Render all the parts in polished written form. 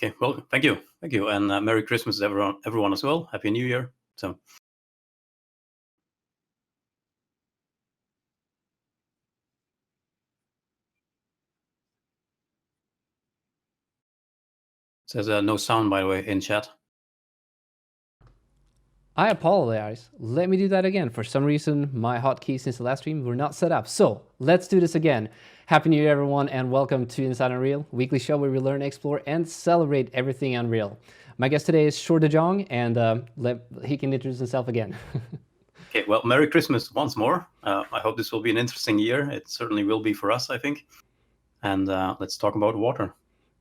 Okay, well, thank you, and Merry Christmas, everyone as well. Happy New Year. So, says no sound, by the way, in chat. I apologize. Let me do that again. For some reason, my hotkeys since the last stream were not set up. So let's do this again. Happy New Year, everyone, and welcome to Inside Unreal, weekly show where we learn, explore, and celebrate everything Unreal. My guest today is Shor DeJong, and he can introduce himself again. Okay, well, Merry Christmas once more. I hope this will be an interesting year. It certainly will be for us, I think. And let's talk about water.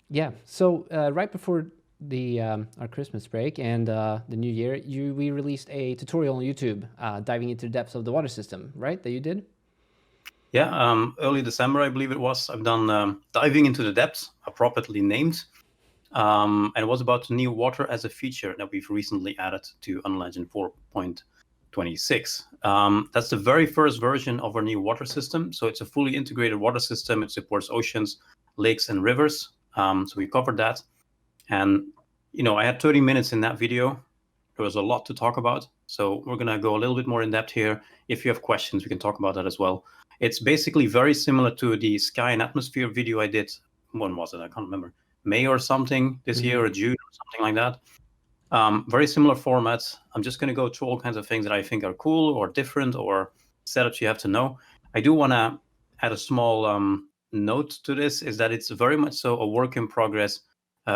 Yeah, so right before the our Christmas break and the New Year, we released a tutorial on YouTube diving into the depths of the water system, right? That you did? Yeah, early December, I believe it was. I've done diving into the depths, appropriately named. And it was about new water as a feature that we've recently added to Unreal Engine 4.26. That's the very first version of our new water system. So it's a fully integrated water system. It supports oceans, lakes, and rivers. So we covered that. And, I had 30 minutes in that video. There was a lot to talk about. So we're going to go a little bit more in depth here. If you have questions, we can talk about that as well. It's basically very similar to the Sky and Atmosphere video I did. When was it? I can't remember. May or something this year, or June, or something like that. Very similar formats. I'm just going to go through all kinds of things that I think are cool or different or setups you have to know. I do want to add a small note to this, is that it's very much so a work in progress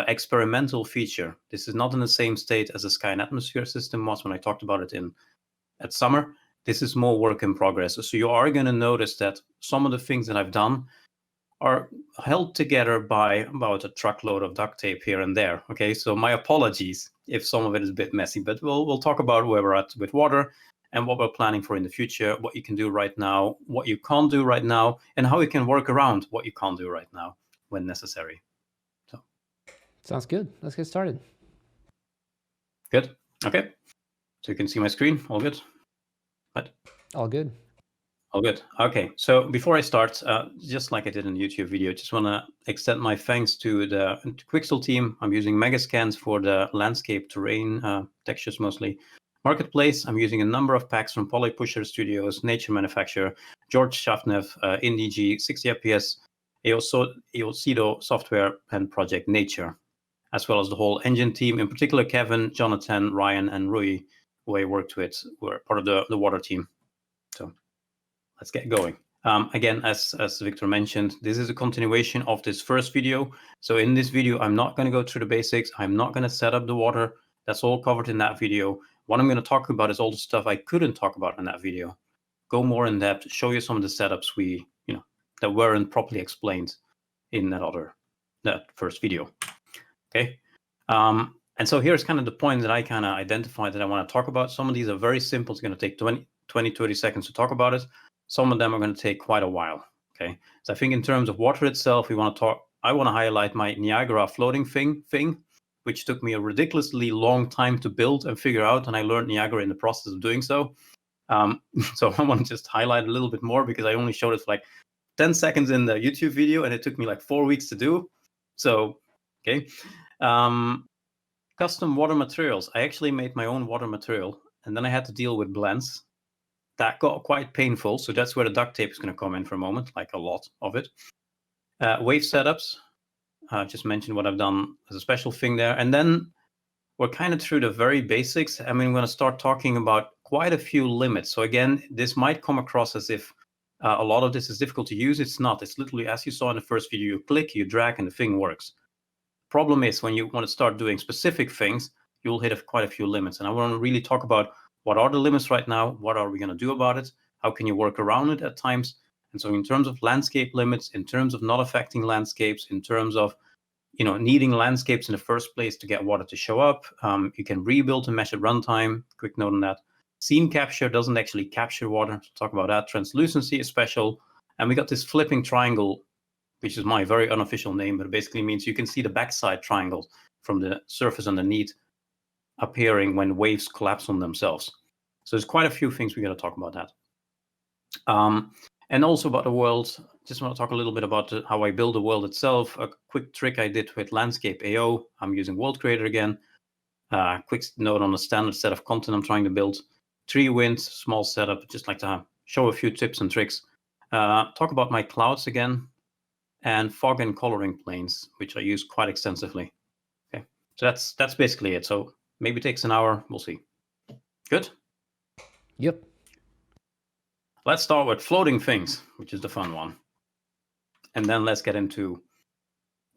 experimental feature. This is not in the same state as the Sky and Atmosphere system was when I talked about it at summer. This is more work in progress. So you are going to notice that some of the things that I've done are held together by about a truckload of duct tape here and there. Okay, so my apologies if some of it is a bit messy, but we'll talk about where we're at with water and what we're planning for in the future, what you can do right now, what you can't do right now, and how you can work around what you can't do right now when necessary. So, sounds good. Let's get started. Good. Okay. So you can see my screen. All good. Right. All good. All good. Okay. So before I start, just like I did in the YouTube video, just want to extend my thanks to the Quixel team. I'm using Megascans for the landscape terrain textures mostly. Marketplace, I'm using a number of packs from Polypusher Studios, Nature Manufacturer, George Shafnev, IndieG, 60fps, Eocido Software, and Project Nature, as well as the whole engine team, in particular Kevin, Jonathan, Ryan, and Rui, who I worked with, who are part of the water team. So let's get going. Again, as Victor mentioned, this is a continuation of this first video. So in this video, I'm not going to go through the basics. I'm not going to set up the water. That's all covered in that video. What I'm going to talk about is all the stuff I couldn't talk about in that video. Go more in depth, show you some of the setups that weren't properly explained in that first video. Okay. And so here's kind of the point that I kind of identified that I want to talk about. Some of these are very simple. It's going to take 20, 30 seconds to talk about it. Some of them are going to take quite a while. Okay. So I think in terms of water itself, I want to highlight my Niagara floating thing, which took me a ridiculously long time to build and figure out. And I learned Niagara in the process of doing so. So I want to just highlight a little bit more because I only showed it for like 10 seconds in the YouTube video and it took me like 4 weeks to do. So, okay. Custom water materials. I actually made my own water material and then I had to deal with blends. That got quite painful. So that's where the duct tape is going to come in for a moment, like a lot of it. Wave setups. Just mentioned what I've done as a special thing there. And then we're kind of through the very basics. I mean, we're going to start talking about quite a few limits. So again, this might come across as if a lot of this is difficult to use. It's not. It's literally, as you saw in the first video, you click, you drag, and the thing works. Problem is, when you want to start doing specific things, you'll hit quite a few limits. And I want to really talk about what are the limits right now, what are we going to do about it, how can you work around it at times. And so in terms of landscape limits, in terms of not affecting landscapes, in terms of needing landscapes in the first place to get water to show up, you can rebuild and mesh at runtime. Quick note on that. Scene capture doesn't actually capture water. So talk about that. Translucency is special. And we got this flipping triangle, which is my very unofficial name, but it basically means you can see the backside triangle from the surface underneath appearing when waves collapse on themselves. So there's quite a few things we got to talk about that. And also about the world, just want to talk a little bit about how I build the world itself. A quick trick I did with Landscape AO. I'm using World Creator again. Quick note on the standard set of content I'm trying to build. 3 winds, small setup. Just like to show a few tips and tricks. Talk about my clouds again, and fog and coloring planes, which I use quite extensively. Okay, so that's basically it. So maybe it takes an hour. We'll see. Good. Yep. Let's start with floating things, which is the fun one. And then let's get into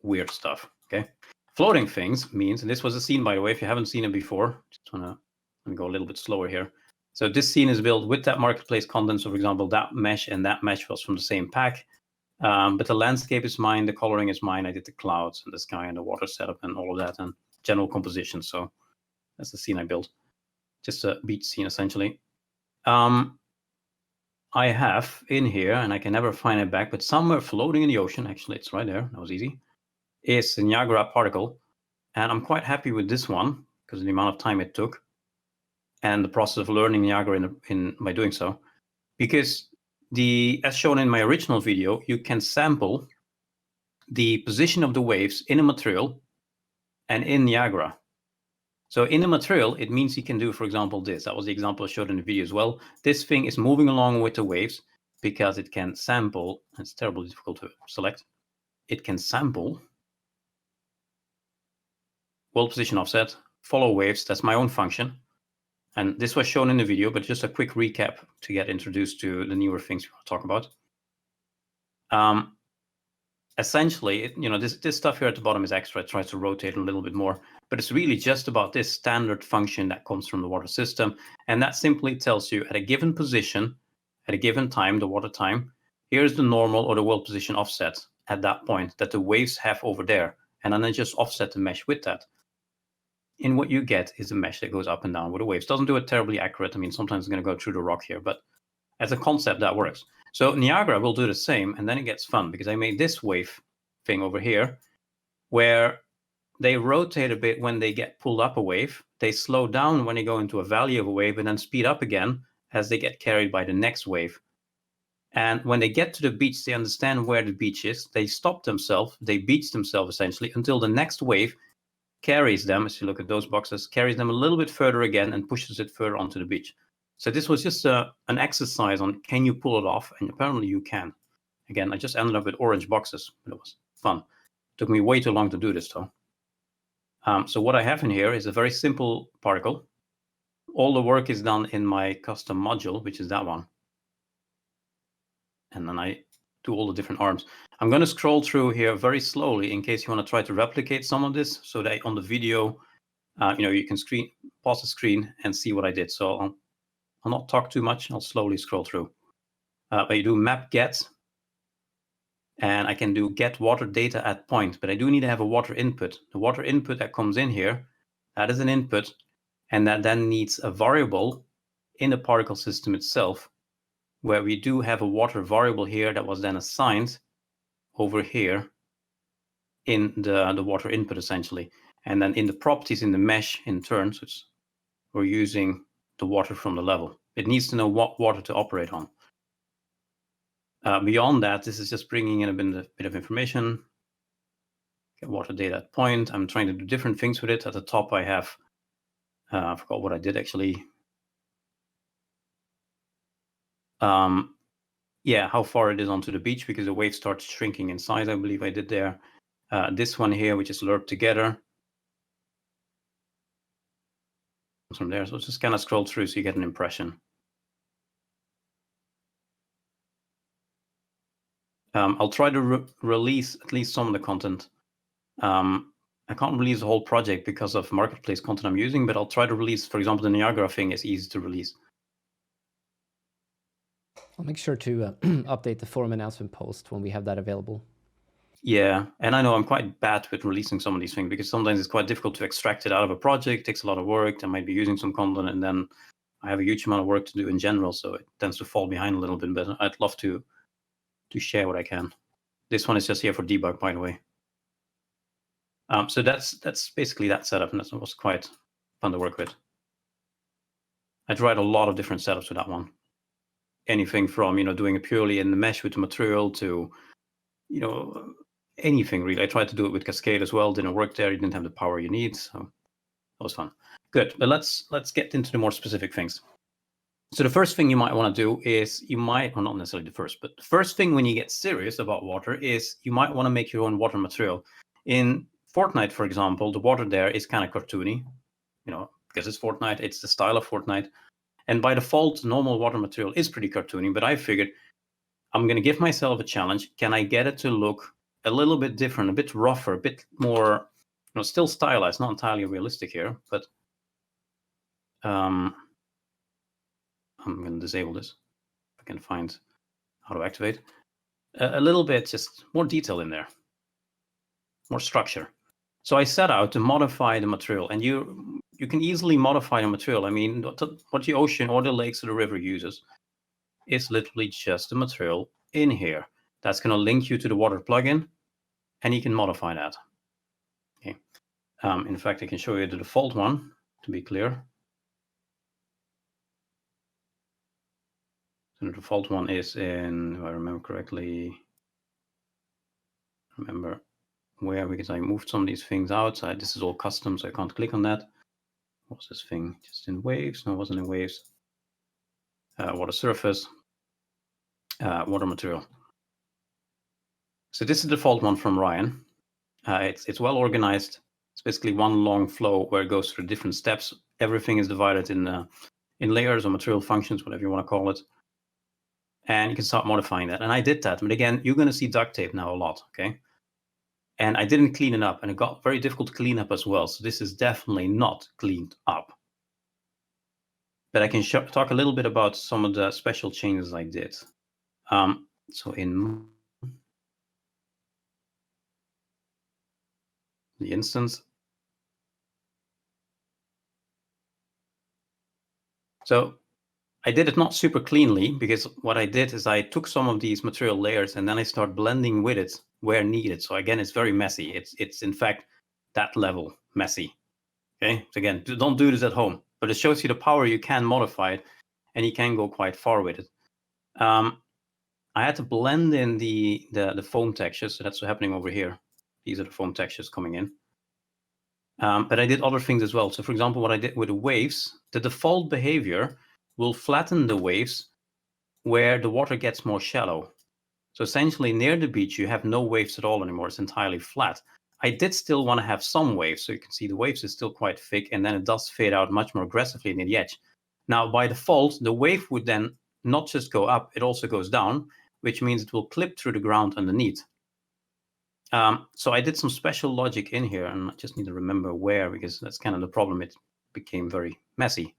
weird stuff, okay? Floating things means, and this was a scene, by the way, if you haven't seen it before, just let me go a little bit slower here. So this scene is built with that marketplace content. So for example, that mesh and that mesh was from the same pack. But the landscape is mine, the coloring is mine. I did the clouds and the sky and the water setup and all of that and general composition. So that's the scene I built. Just a beach scene, essentially. I have in here, and I can never find it back, but somewhere floating in the ocean, actually it's right there, that was easy, is the Niagara particle. And I'm quite happy with this one because of the amount of time it took and the process of learning Niagara by doing so. Because as shown in my original video, you can sample the position of the waves in a material and in Niagara. So in the material, it means you can do, for example, this. That was the example I showed in the video as well. This thing is moving along with the waves because it can sample. It's terribly difficult to select. It can sample world position offset, follow waves. That's my own function. And this was shown in the video, but just a quick recap to get introduced to the newer things we want to talk about. Essentially, this stuff here at the bottom is extra. It tries to rotate a little bit more, but it's really just about this standard function that comes from the water system. And that simply tells you at a given position, at a given time, the water time, here's the normal or the world position offset at that point that the waves have over there. And then I just offset the mesh with that. And what you get is a mesh that goes up and down with the waves. Doesn't do it terribly accurate. I mean, sometimes it's going to go through the rock here, but as a concept, that works. So Niagara will do the same, and then it gets fun because I made this wave thing over here where they rotate a bit when they get pulled up a wave. They slow down when they go into a valley of a wave and then speed up again as they get carried by the next wave. And when they get to the beach, they understand where the beach is. They stop themselves. They beach themselves essentially until the next wave carries them, as you look at those boxes, carries them a little bit further again and pushes it further onto the beach. So this was just an exercise on can you pull it off? And apparently you can. Again, I just ended up with orange boxes, but it was fun. It took me way too long to do this, though. So what I have in here is a very simple particle. All the work is done in my custom module, which is that one. And then I do all the different arms. I'm going to scroll through here very slowly in case you want to try to replicate some of this so that on the video, you can pause the screen and see what I did. So I'll not talk too much. I'll slowly scroll through. But you do map get, and I can do get water data at point, but I do need to have a water input. The water input that comes in here, that is an input, and that then needs a variable in the particle system itself, where we do have a water variable here that was then assigned over here in the water input, essentially. And then in the properties in the mesh in turn, so we're using the water from the level. It needs to know what water to operate on. Beyond that, this is just bringing in a bit of information. Get water data at point. I'm trying to do different things with it. At the top, I have, I forgot what I did actually. Yeah, how far it is onto the beach because the wave starts shrinking in size, I believe I did there. This one here, which is lerp together. From there, so just kind of scroll through so you get an impression. I'll try to release at least some of the content. I can't release the whole project because of marketplace content I'm using, but I'll try to release, for example, the Niagara thing is easy to release. I'll make sure to update the forum announcement post when we have that available. Yeah, and I know I'm quite bad with releasing some of these things because sometimes it's quite difficult to extract it out of a project. It takes a lot of work. I might be using some content and then I have a huge amount of work to do in general, so it tends to fall behind a little bit, but I'd love to share what I can. This one is just here for debug, by the way. So that's basically that setup, and that was quite fun to work with. I tried a lot of different setups with that one. anything from, doing it purely in the mesh with the material to, anything really. I tried to do it with Cascade as well. Didn't work there. You didn't have the power you need. So that was fun. Good. But let's get into the more specific things. So the first thing you might want to do is well, not necessarily the first, but the first thing when you get serious about water is you might want to make your own water material. In Fortnite, for example, the water there is kind of cartoony, because it's Fortnite, it's the style of Fortnite. And by default, normal water material is pretty cartoony, but I figured I'm going to give myself a challenge. Can I get it to look a little bit different, a bit rougher, a bit more, still stylized, not entirely realistic here, but I'm going to disable this. If I can find how to activate. A little bit, just more detail in there, more structure. So I set out to modify the material, and you can easily modify the material. I mean, what the ocean or the lakes or the river uses is literally just the material in here. That's going to link you to the water plugin, and you can modify that. Okay. In fact, I can show you the default one to be clear. So the default one is in, if I remember correctly, where, because I moved some of these things out. So this is all custom, so I can't click on that. What's this thing? Just in waves? No, it wasn't in waves. Water surface, water material. So this is the default one from Ryan. It's well organized. It's basically one long flow where it goes through different steps. Everything is divided in layers or material functions, whatever you want to call it. And you can start modifying that. And I did that. But again, you're going to see duct tape now a lot, okay? And I didn't clean it up, and it got very difficult to clean up as well. So this is definitely not cleaned up. But I can talk a little bit about some of the special changes I did. So in the instance, so I did it not super cleanly, because what I did is I took some of these material layers and then I start blending with it where needed. So again, it's very messy. It's in fact that level messy. Okay, so again, don't do this at home, but it shows you the power. You can modify it, and you can go quite far with it. I had to blend in the foam textures, so that's what's happening over here. These are the foam textures coming in. But I did other things as well. So for example, what I did with the waves, the default behavior will flatten the waves where the water gets more shallow. So essentially near the beach, you have no waves at all anymore. It's entirely flat. I did still want to have some waves. So you can see the waves is still quite thick, and then it does fade out much more aggressively near the edge. Now, by default, the wave would then not just go up, it also goes down, which means it will clip through the ground underneath. So I did some special logic in here, and I just need to remember where, because that's kind of the problem. It became very messy.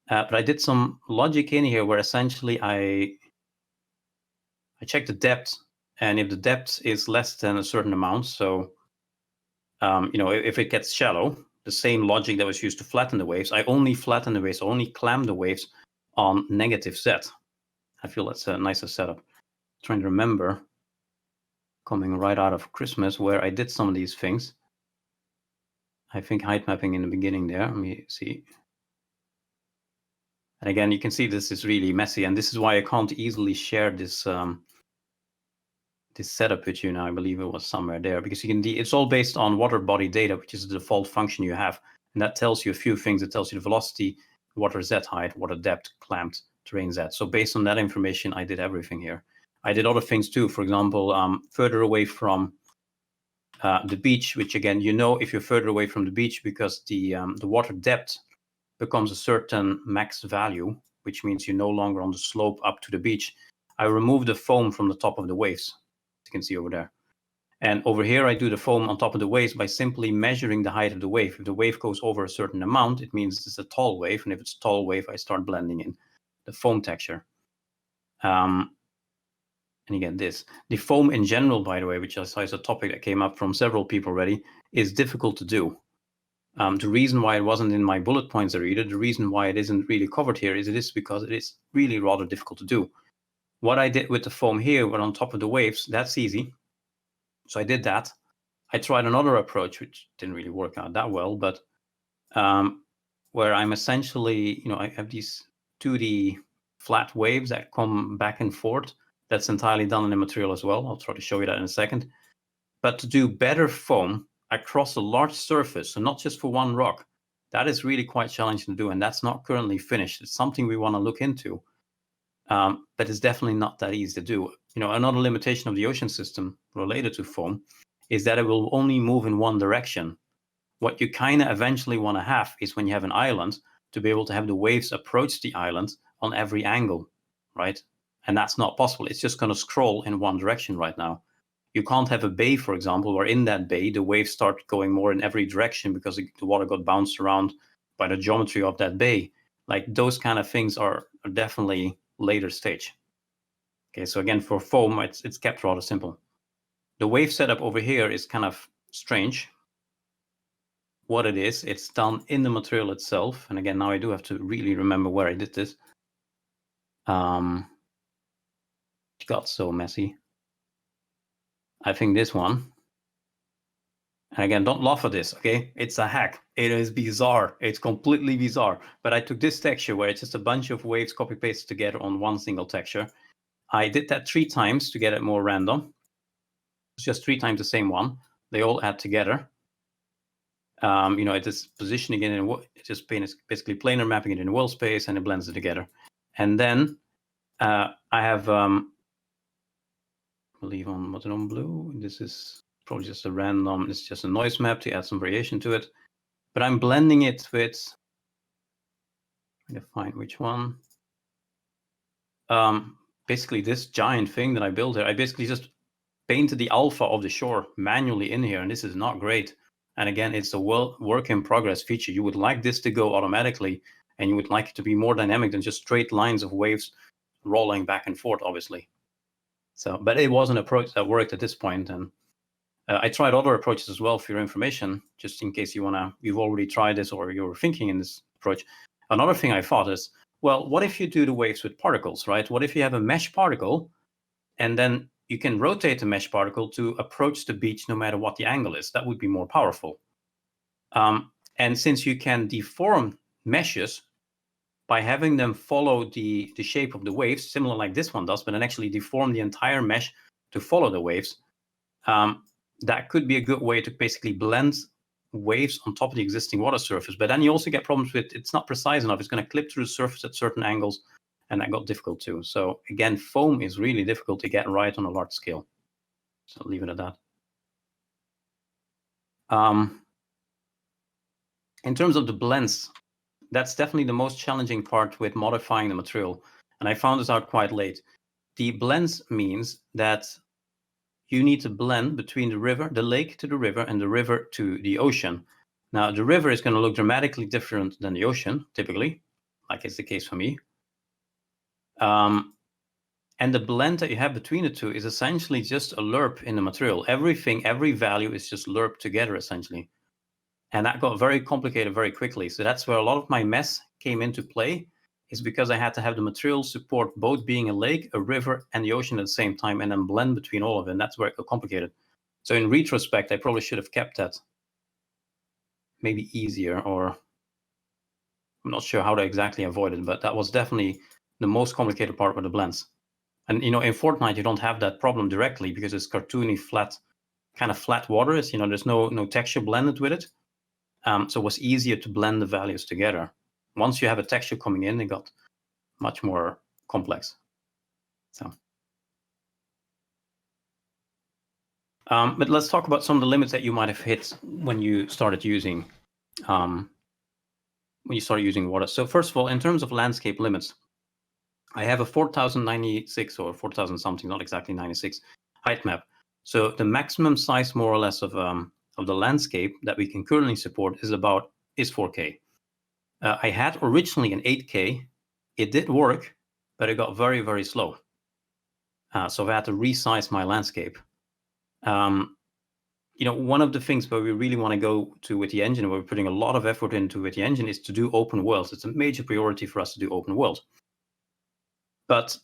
But I did some logic in here where essentially I checked the depth, and if the depth is less than a certain amount, so if it gets shallow, the same logic that was used to flatten the waves, I only flatten the waves, only clamp the waves on -Z. I feel that's a nicer setup. Trying to remember, coming right out of Christmas, where I did some of these things. I think height mapping in the beginning there. Let me see. And again, you can see this is really messy, and this is why I can't easily share this this setup with you now. I believe it was somewhere there, because you can it's all based on water body data, which is the default function you have, and that tells you a few things. It tells you the velocity, water Z height, water depth, clamped, terrain Z. So based on that information, I did everything here. I did other things too. For example, further away from the beach, which again, if you're further away from the beach, because the water depth becomes a certain max value, which means you're no longer on the slope up to the beach. I remove the foam from the top of the waves, as you can see over there. And over here, I do the foam on top of the waves by simply measuring the height of the wave. If the wave goes over a certain amount, it means it's a tall wave. And if it's a tall wave, I start blending in the foam texture. And again, the foam in general, by the way, which is a topic that came up from several people already, is difficult to do. The reason why it wasn't in my bullet points either, the reason why it isn't really covered here is because it is really rather difficult to do. What I did with the foam here, when on top of the waves, that's easy. So I did that. I tried another approach, which didn't really work out that well, but where I'm essentially, I have these 2D flat waves that come back and forth. That's entirely done in the material as well. I'll try to show you that in a second. But to do better foam across a large surface, so not just for one rock, that is really quite challenging to do, and that's not currently finished. It's something we want to look into, but it's definitely not that easy to do. Another limitation of the ocean system related to foam is that it will only move in one direction. What you kind of eventually want to have is when you have an island, to be able to have the waves approach the island on every angle, right? And that's not possible. It's just going to scroll in one direction right now. You can't have a bay, for example, where in that bay, the waves start going more in every direction because the water got bounced around by the geometry of that bay. Like those kind of things are definitely later stage. Okay, so again, for foam, it's kept rather simple. The wave setup over here is kind of strange. What it is, it's done in the material itself. And again, now I do have to really remember where I did this. It got so messy. I think this one. And again, don't laugh at this, okay? It's a hack. It is bizarre. It's completely bizarre. But I took this texture where it's just a bunch of waves copy-pasted together on one single texture. I did that 3 times to get it more random. It's just 3 times the same one. They all add together. It is positioning it in it just basically planar mapping it in world space, and it blends it together. And then I have leave on Modern Blue. This is probably just a random, it's just a noise map to add some variation to it. But I'm blending it with, I'm gonna find which one. Basically this giant thing that I built here, I basically just painted the alpha of the shore manually in here, and this is not great. And again, it's a work in progress feature. You would like this to go automatically, and you would like it to be more dynamic than just straight lines of waves rolling back and forth, obviously. So, but it was an approach that worked at this point, and I tried other approaches as well for your information, just in case you've already tried this or you're thinking in this approach. Another thing I thought is, well, what if you do the waves with particles, right? What if you have a mesh particle, and then you can rotate the mesh particle to approach the beach no matter what the angle is? That would be more powerful. And since you can deform meshes by having them follow the shape of the waves, similar like this one does, but then actually deform the entire mesh to follow the waves, that could be a good way to basically blend waves on top of the existing water surface. But then you also get problems with it's not precise enough. It's going to clip through the surface at certain angles, and that got difficult too. So again, foam is really difficult to get right on a large scale. So I'll leave it at that. In terms of the blends, that's definitely the most challenging part with modifying the material. And I found this out quite late. The blends means that you need to blend between the lake to the river, and the river to the ocean. Now, the river is going to look dramatically different than the ocean, typically, like it's the case for me. And the blend that you have between the two is essentially just a lerp in the material. Every value is just lerped together, essentially. And that got very complicated very quickly. So that's where a lot of my mess came into play, is because I had to have the material support both being a lake, a river, and the ocean at the same time, and then blend between all of it. And that's where it got complicated. So in retrospect, I probably should have kept that maybe easier, or I'm not sure how to exactly avoid it, but that was definitely the most complicated part with the blends. And in Fortnite, you don't have that problem directly because it's cartoony, flat, kind of flat water. There's no texture blended with it. So it was easier to blend the values together. Once you have a texture coming in, it got much more complex. So, but let's talk about some of the limits that you might have hit when you started using water. So first of all, in terms of landscape limits, I have a 4096 or 4000 something, not exactly 96 height map. So the maximum size, more or less, of the landscape that we can currently support is 4K. I had originally an 8K. It did work, but it got very, very slow. So I had to resize my landscape. One of the things where we really want to go to with the engine, where we're putting a lot of effort into with the engine, is to do open worlds. It's a major priority for us to do open worlds. But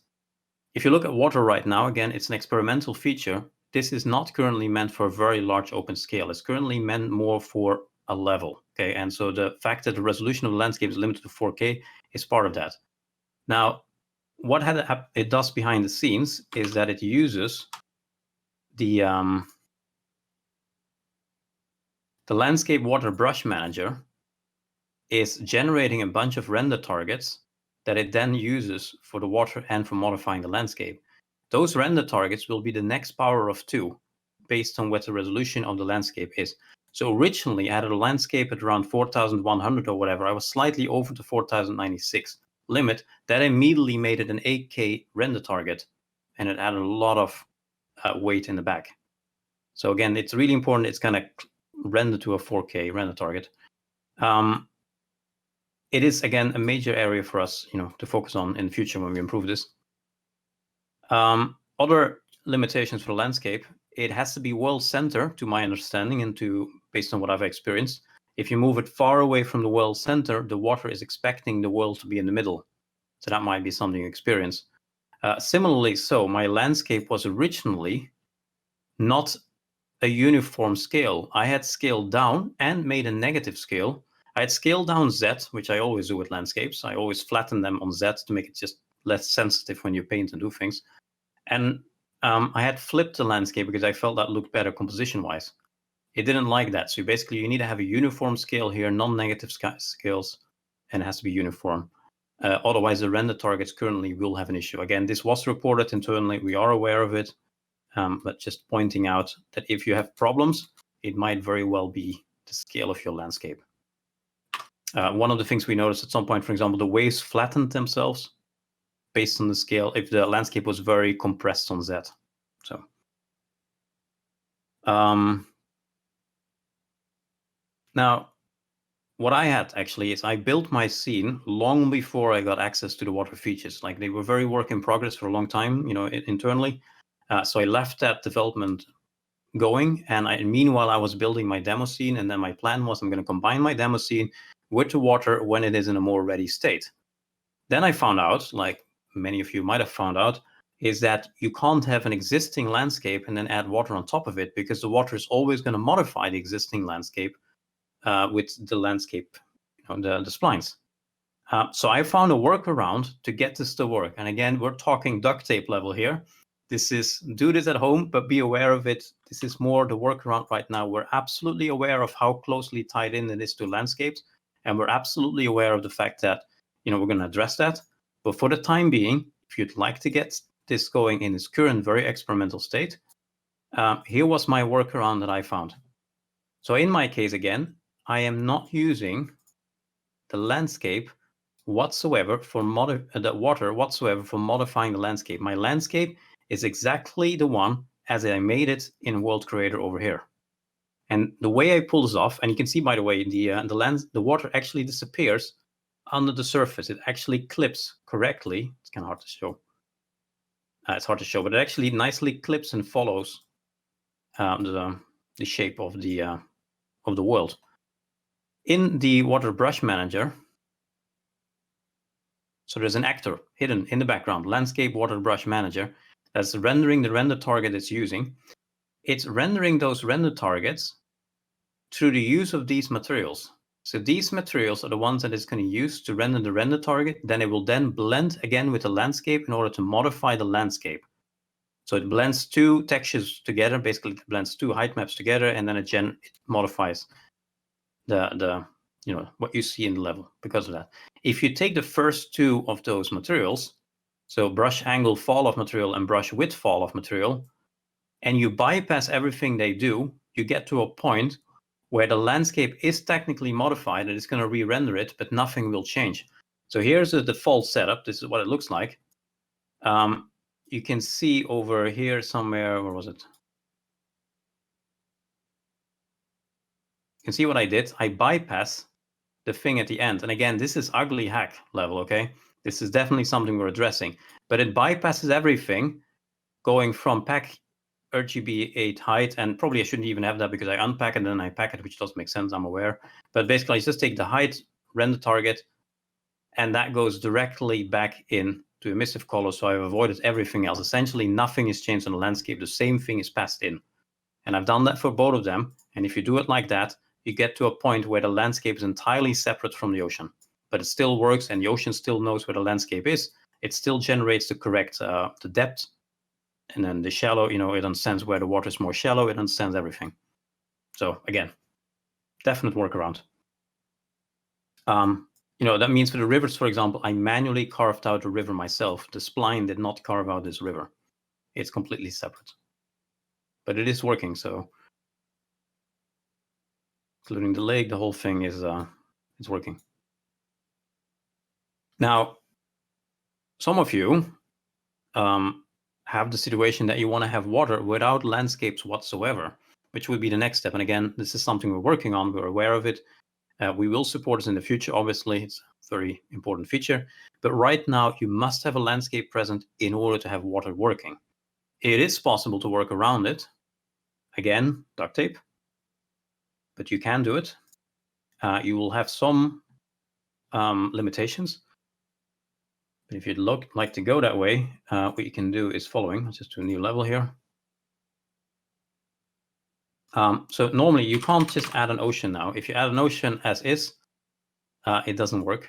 if you look at water right now, again, it's an experimental feature. This is not currently meant for a very large open scale. It's currently meant more for a level, okay? And so the fact that the resolution of the landscape is limited to 4K is part of that. Now, what it does behind the scenes is that it uses the landscape water brush manager is generating a bunch of render targets that it then uses for the water and for modifying the landscape. Those render targets will be the next power of 2 based on what the resolution of the landscape is. So originally I had a landscape at around 4100 or whatever. I was slightly over the 4096 limit. That immediately made it an 8K render target, and it added a lot of weight in the back. So again, it's really important it's going to render to a 4K render target. It is, again, a major area for us, to focus on in the future when we improve this. Other limitations for the landscape, it has to be well center, to my understanding, and based on what I've experienced. If you move it far away from the well center, the water is expecting the well to be in the middle. So that might be something you experience. Similarly, so my landscape was originally not a uniform scale. I had scaled down and made a negative scale. I had scaled down Z, which I always do with landscapes. I always flatten them on Z to make it just less sensitive when you paint and do things. And I had flipped the landscape because I felt that looked better composition-wise. It didn't like that. So basically, you need to have a uniform scale here, non-negative scales, and it has to be uniform. Otherwise, the render targets currently will have an issue. Again, this was reported internally. We are aware of it, but just pointing out that if you have problems, it might very well be the scale of your landscape. One of the things we noticed at some point, for example, the waves flattened themselves based on the scale if the landscape was very compressed on Z. So now what I had actually is I built my scene long before I got access to the water features. Like, they were very work in progress for a long time, internally. So I left that development going, and meanwhile I was building my demo scene, and then my plan was I'm going to combine my demo scene with the water when it is in a more ready state. Then I found out, like many of you might have found out, is that you can't have an existing landscape and then add water on top of it, because the water is always going to modify the existing landscape with the landscape, the splines. So I found a workaround to get this to work. And again, we're talking duct tape level here. Do this at home, but be aware of it. This is more the workaround right now. We're absolutely aware of how closely tied in it is to landscapes. And we're absolutely aware of the fact that, we're going to address that. But for the time being, if you'd like to get this going in its current very experimental state, here was my workaround that I found. So in my case, again, I am not using the landscape whatsoever for the water whatsoever for modifying the landscape. My landscape is exactly the one as I made it in World Creator over here. And the way I pull this off, and you can see, by the way, the water actually disappears under the surface. It actually clips correctly. It's kind of hard to show. It's hard to show, but it actually nicely clips and follows the shape of the world. In the water brush manager, so there's an actor hidden in the background, landscape water brush manager, that's rendering the render target it's using. It's rendering those render targets through the use of these materials. So these materials are the ones that it's going to use to render the render target. Then it will then blend again with the landscape in order to modify the landscape. So it blends two textures together, basically it blends two height maps together, and then it modifies the what you see in the level because of that. If you take the first two of those materials, so brush angle fall off material and brush width fall off material, and you bypass everything they do, you get to a point where the landscape is technically modified and it's going to re-render it, but nothing will change. So here's the default setup. This is what it looks like. You can see over here somewhere, where was it? You can see what I did. I bypass the thing at the end. And again, this is ugly hack level, okay? This is definitely something we're addressing. But it bypasses everything, going from pack RGB 8 height, and probably I shouldn't even have that because I unpack it and then I pack it, which doesn't make sense, I'm aware. But basically, I just take the height, render target, and that goes directly back in to emissive color, so I've avoided everything else. Essentially, nothing is changed on the landscape. The same thing is passed in. And I've done that for both of them. And if you do it like that, you get to a point where the landscape is entirely separate from the ocean. But it still works, and the ocean still knows where the landscape is, it still generates the correct the depth, and then the shallow, it understands where the water is more shallow, it understands everything. So again, definite workaround. That means for the rivers, for example, I manually carved out a river myself. The spline did not carve out this river. It's completely separate. But it is working, so including the lake, the whole thing is working. Now, some of you have the situation that you want to have water without landscapes whatsoever, which would be the next step. And again, this is something we're working on. We're aware of it. We will support this in the future. Obviously, it's a very important feature. But right now, you must have a landscape present in order to have water working. It is possible to work around it. Again, duct tape. But you can do it. You will have some limitations. But if you'd like to go that way, what you can do is following. Let's just do a new level here. So normally you can't just add an ocean now. If you add an ocean as is, it doesn't work.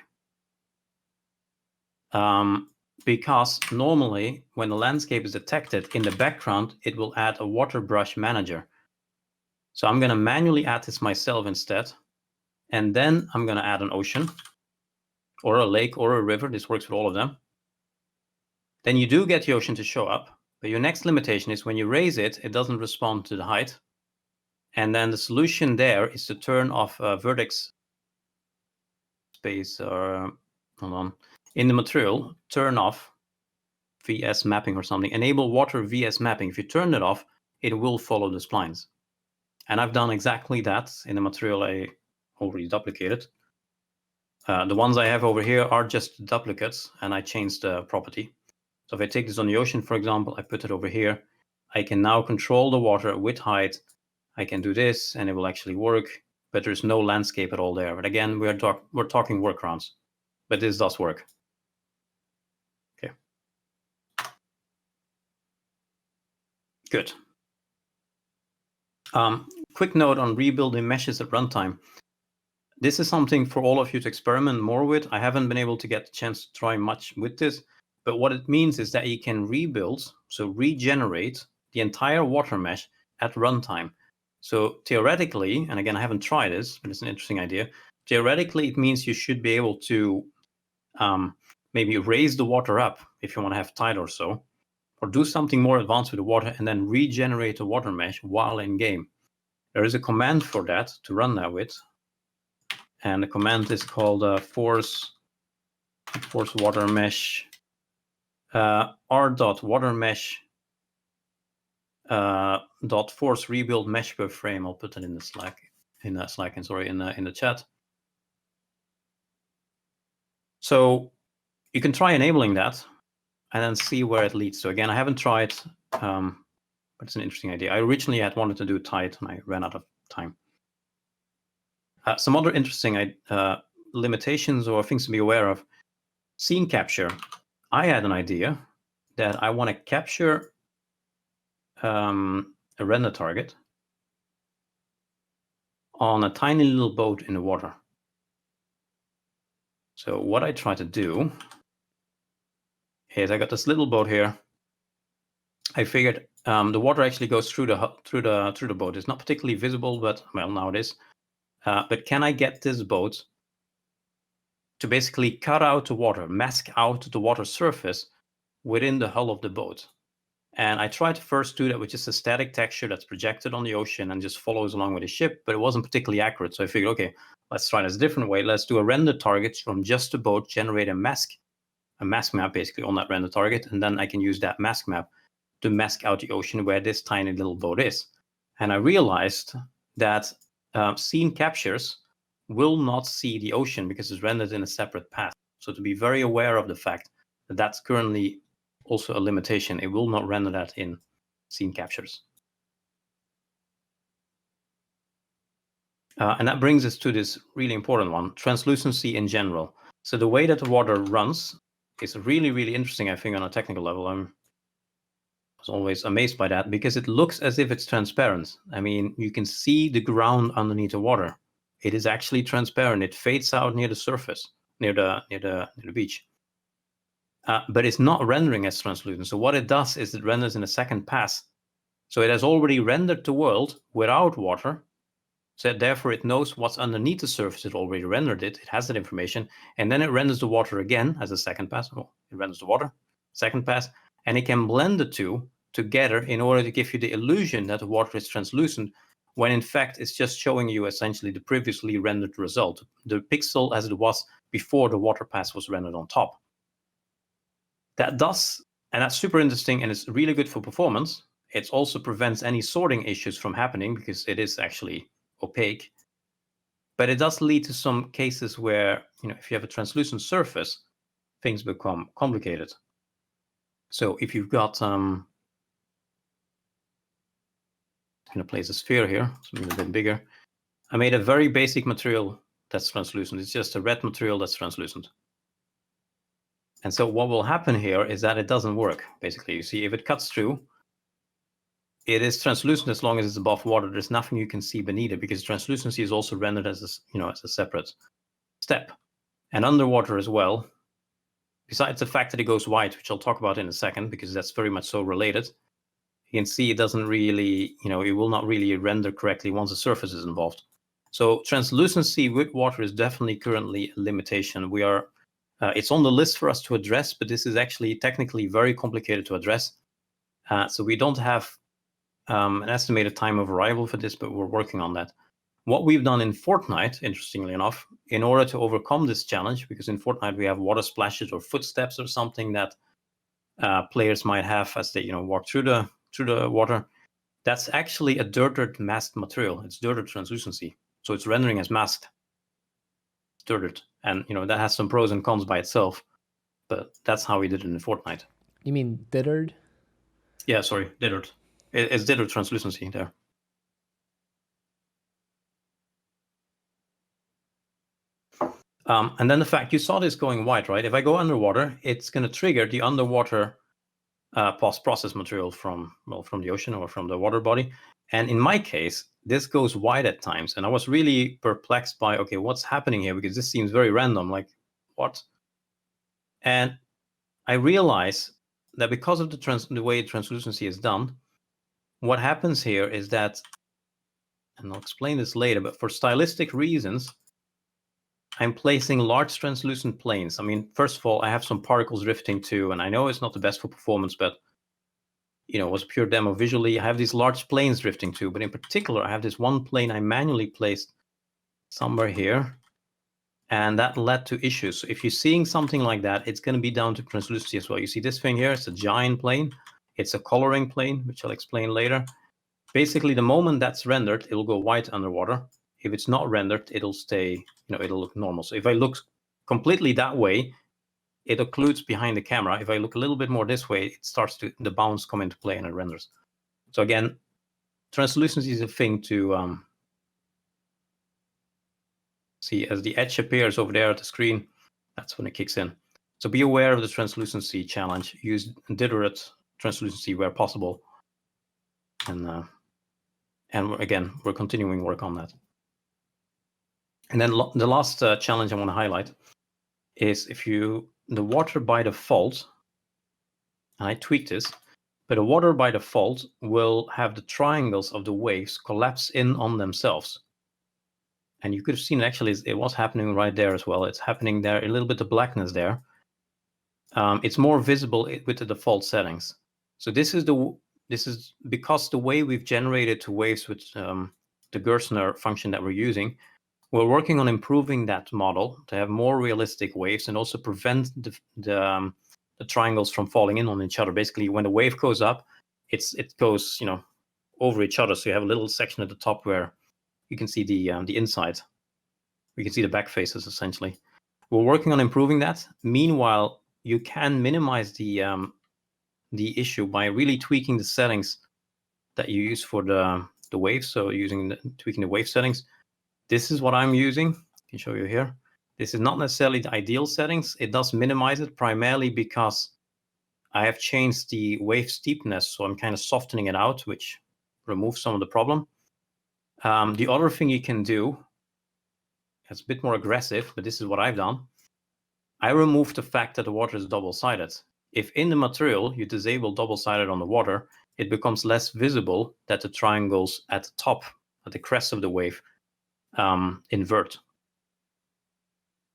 Because normally when the landscape is detected in the background, it will add a water brush manager. So I'm going to manually add this myself instead. And then I'm going to add an ocean or a lake or a river. This works with all of them. Then you do get the ocean to show up. But your next limitation is when you raise it, it doesn't respond to the height. And then the solution there is to turn off vertex space, or hold on, in the material, turn off VS mapping or something. Enable water VS mapping. If you turn it off, it will follow the splines. And I've done exactly that in the material I already duplicated. The ones I have over here are just duplicates, and I changed the property. So if I take this on the ocean, for example, I put it over here. I can now control the water with height. I can do this, and it will actually work. But there's no landscape at all there. But again, we're talking workarounds. But this does work. Okay. Good. Quick note on rebuilding meshes at runtime. This is something for all of you to experiment more with. I haven't been able to get the chance to try much with this. But what it means is that you can rebuild, so regenerate the entire water mesh at runtime. So theoretically, and again, I haven't tried this, but it's an interesting idea. Theoretically, it means you should be able to maybe raise the water up if you want to have tide or so, or do something more advanced with the water and then regenerate the water mesh while in game. There is a command for that to run that with. And the command is called force water mesh r.watermesh .force rebuild mesh per frame. I'll put it in the Slack, in the chat. So you can try enabling that and then see where it leads to. Again, I haven't tried, but it's an interesting idea. I originally had wanted to do tide and I ran out of time. Some other interesting limitations or things to be aware of. Scene capture. I had an idea that I want to capture a render target on a tiny little boat in the water. So what I try to do is I got this little boat here. I figured the water actually goes through the boat. It's not particularly visible, but well, now it is. But can I get this boat to basically cut out the water, mask out the water surface within the hull of the boat? And I tried to first do that with just a static texture that's projected on the ocean and just follows along with the ship, but it wasn't particularly accurate. So I figured, okay, let's try this a different way. Let's do a render target from just the boat, generate a mask map basically on that render target, and then I can use that mask map to mask out the ocean where this tiny little boat is. And I realized that scene captures will not see the ocean because it's rendered in a separate path. So to be very aware of the fact that that's currently also a limitation. It will not render that in scene captures. And that brings us to this really important one, translucency in general. So the way that the water runs is really, really interesting, I think, on a technical level. I was always amazed by that because it looks as if it's transparent. I mean, you can see the ground underneath the water. It is actually transparent. It fades out near the surface, near the beach. but it's not rendering as translucent. So what it does is it renders in a second pass. So it has already rendered the world without water. So therefore it knows what's underneath the surface. It already rendered it. It has that information. And then it renders the water again as a second pass. Well, it renders the water, second pass, and it can blend the two together in order to give you the illusion that the water is translucent, when in fact it's just showing you essentially the previously rendered result, the pixel as it was before the water pass was rendered on top. And that's super interesting, and it's really good for performance. It also prevents any sorting issues from happening because it is actually opaque. But it does lead to some cases where, if you have a translucent surface, things become complicated. So if you've got, I'm going to place a sphere here, something a bit bigger. I made a very basic material that's translucent. It's just a red material that's translucent. And so what will happen here is that it doesn't work. Basically, you see, if it cuts through, it is translucent as long as it's above water. There's nothing you can see beneath it, because translucency is also rendered as a separate step. And underwater as well, besides the fact that it goes white, which I'll talk about in a second, because that's very much so related, you can see it doesn't really, it will not really render correctly once the surface is involved. So translucency with water is definitely currently a limitation. It's on the list for us to address, but this is actually technically very complicated to address. So we don't have an estimated time of arrival for this, but we're working on that. What we've done in Fortnite, interestingly enough, in order to overcome this challenge, because in Fortnite we have water splashes or footsteps or something that players might have as they walk through the water. That's actually a dirted masked material. It's dirted translucency, so it's rendering as masked. It's dirted, and that has some pros and cons by itself, but that's how we did it in Fortnite. You mean dittered? Yeah, sorry, dittered. It's dittered translucency there. And then the fact you saw this going white, right? If I go underwater, it's going to trigger the underwater post-process material from the ocean or from the water body. And in my case, this goes white at times. And I was really perplexed by, okay, what's happening here? Because this seems very random, like what? And I realize that because of the way translucency is done, what happens here is that, and I'll explain this later, but for stylistic reasons, I'm placing large translucent planes. I mean, first of all, I have some particles drifting too, and I know it's not the best for performance, but it was a pure demo visually. I have these large planes drifting too, but in particular, I have this one plane I manually placed somewhere here, and that led to issues. So if you're seeing something like that, it's going to be down to translucency as well. You see this thing here, it's a giant plane. It's a coloring plane, which I'll explain later. Basically, the moment that's rendered, it'll go white underwater. If it's not rendered, it'll stay, it'll look normal. So if I look completely that way, it occludes behind the camera. If I look a little bit more this way, it starts the bounds come into play and it renders. So again, translucency is a thing to see. As the edge appears over there at the screen, that's when it kicks in. So be aware of the translucency challenge. Use dittered translucency where possible. And again, we're continuing work on that. And then the last challenge I want to highlight is the water by default, and I tweaked this, but the water by default will have the triangles of the waves collapse in on themselves. And you could have seen actually it was happening right there as well. It's happening there, a little bit of blackness there. It's more visible with the default settings. So this is because the way we've generated the waves with the Gerstner function that we're using, we're working on improving that model to have more realistic waves and also prevent the triangles from falling in on each other. Basically, when the wave goes up, it goes over each other. So you have a little section at the top where you can see the inside. We can see the back faces essentially. We're working on improving that. Meanwhile, you can minimize the issue by really tweaking the settings that you use for the waves. So tweaking the wave settings. This is what I'm using. I can show you here. This is not necessarily the ideal settings. It does minimize it primarily because I have changed the wave steepness. So I'm kind of softening it out, which removes some of the problem. The other thing you can do, it's a bit more aggressive, but this is what I've done. I removed the fact that the water is double-sided. If in the material you disable double-sided on the water, it becomes less visible that the triangles at the top, at the crest of the wave, invert.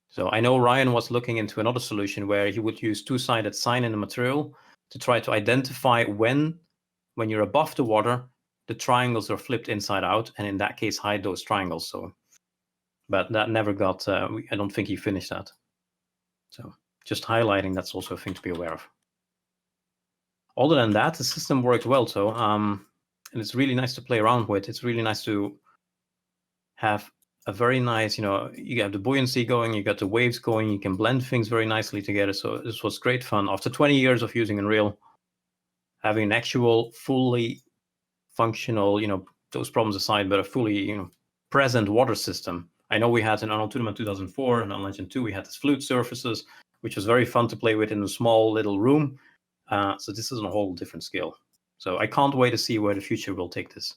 So I know Ryan was looking into another solution where he would use two-sided sign in the material to try to identify when you're above the water, the triangles are flipped inside out, and in that case, hide those triangles. So, but that never got, I don't think he finished that. So just highlighting, that's also a thing to be aware of. Other than that, the system worked well. So, and it's really nice to play around with. It's really nice to have a very nice, you have the buoyancy going, you got the waves going, you can blend things very nicely together. So this was great fun. After 20 years of using Unreal, having an actual fully functional, those problems aside, but a fully, present water system. I know we had in Arnold Tournament 2004 and on Legend 2, we had these fluid surfaces, which was very fun to play with in a small little room. So this is on a whole different scale. So I can't wait to see where the future will take this.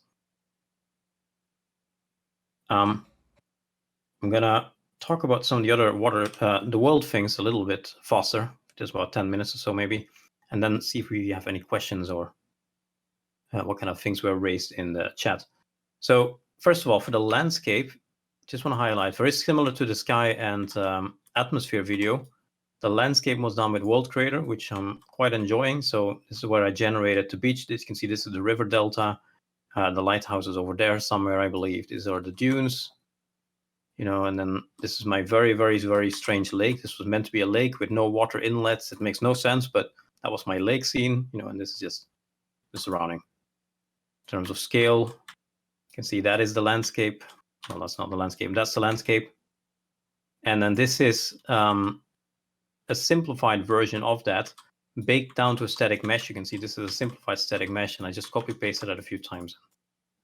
I'm gonna talk about some of the other the world things a little bit faster, just about 10 minutes or so maybe, and then see if we have any questions or what kind of things were raised in the chat. So first of all, for the landscape, just want to highlight, very similar to the sky and atmosphere video, the landscape was done with World Creator, which I'm quite enjoying. So this is where I generated the beach. As you can see, this is the river delta. The lighthouse is over there somewhere, I believe. These are the dunes. And then this is my very, very, very strange lake. This was meant to be a lake with no water inlets. It makes no sense, but that was my lake scene, and this is just the surrounding. In terms of scale, you can see that is the landscape. Well, that's not the landscape. That's the landscape. And then this is a simplified version of that, baked down to a static mesh. You can see this is a simplified static mesh, and I just copy-pasted it a few times.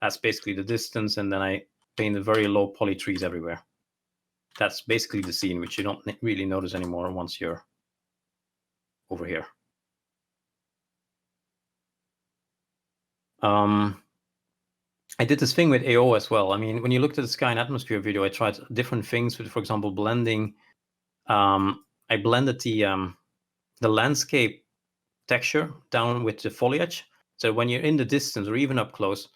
That's basically the distance, and then I painted very low poly trees everywhere. That's basically the scene, which you don't really notice anymore once you're over here. I did this thing with AO as well. I mean, when you looked at the sky and atmosphere video, I tried different things with, for example, blending. I blended the landscape texture down with the foliage. So when you're in the distance or even up close,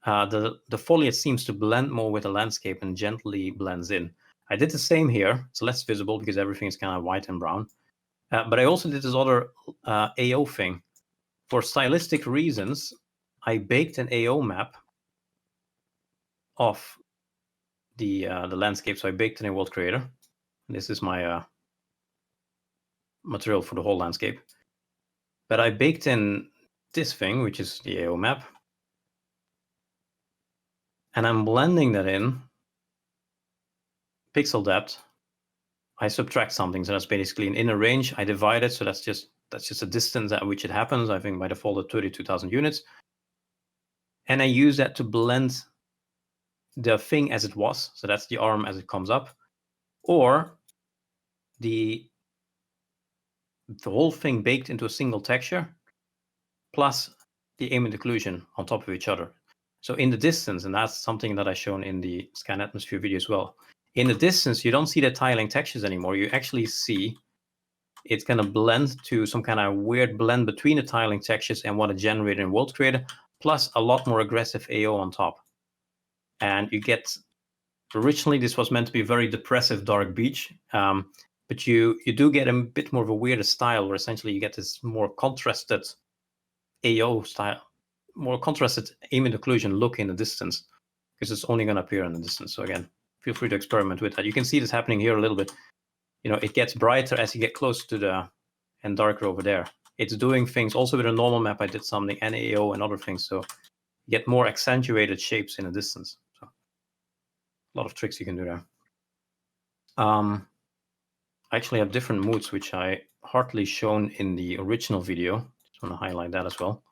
the foliage seems to blend more with the landscape and gently blends in. I did the same here. It's less visible because everything is kind of white and brown. But I also did this other AO thing. For stylistic reasons, I baked an AO map of the landscape. So I baked it in World Creator. This is my material for the whole landscape. But I baked in this thing, which is the AO map. And I'm blending that in pixel depth. I subtract something, so that's basically an inner range. I divide it, so that's just a distance at which it happens. I think by default at 32,000 units. And I use that to blend the thing as it was. So that's the arm as it comes up, or the whole thing baked into a single texture, plus the ambient occlusion on top of each other. So in the distance, and that's something that I've shown in the scan atmosphere video as well. In the distance, you don't see the tiling textures anymore. You actually see it's going to blend to some kind of weird blend between the tiling textures and what it generated in World Creator, plus a lot more aggressive AO on top. And you get, originally this was meant to be a very depressive dark beach, but you do get a bit more of a weirder style where essentially you get this more contrasted AO style, more contrasted ambient occlusion look in the distance, because it's only going to appear in the distance. So again, feel free to experiment with that. You can see this happening here a little bit. It gets brighter as you get close to and darker over there. It's doing things also with a normal map. I did something, NAO and other things. So you get more accentuated shapes in a distance. So a lot of tricks you can do there. I actually have different moods, which I hardly shown in the original video. Just want to highlight that as well.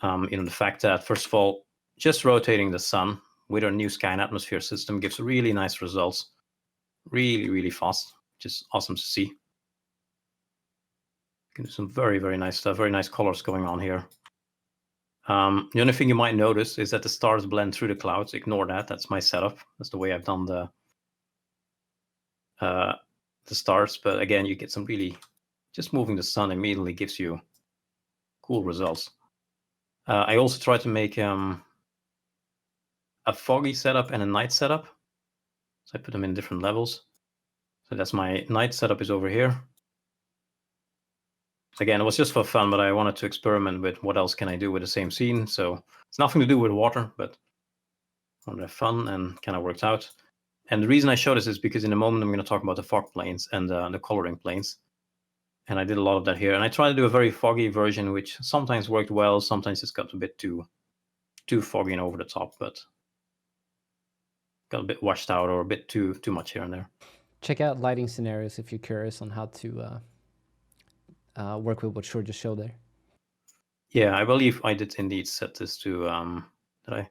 The fact that, first of all, just rotating the sun with our new sky and atmosphere system gives really nice results. Really, really fast, which is awesome to see. You can do some very, very nice stuff, very nice colors going on here. The only thing you might notice is that the stars blend through the clouds. Ignore that. That's my setup. That's the way I've done the stars, but again, you get some really, just moving the sun immediately gives you cool results. I also try to make a foggy setup and a night setup. So I put them in different levels. So that's my night setup is over here. So again, it was just for fun, but I wanted to experiment with what else can I do with the same scene. So it's nothing to do with water, but I wanted to have fun and kind of worked out. And the reason I show this is because in a moment I'm going to talk about the fog planes and the coloring planes. And I did a lot of that here. And I tried to do a very foggy version, which sometimes worked well. Sometimes it's got a bit too foggy and over the top, but got a bit washed out or a bit too much here and there. Check out lighting scenarios if you're curious on how to work with what Shore just showed there. Yeah, I believe I did indeed set this to, did I?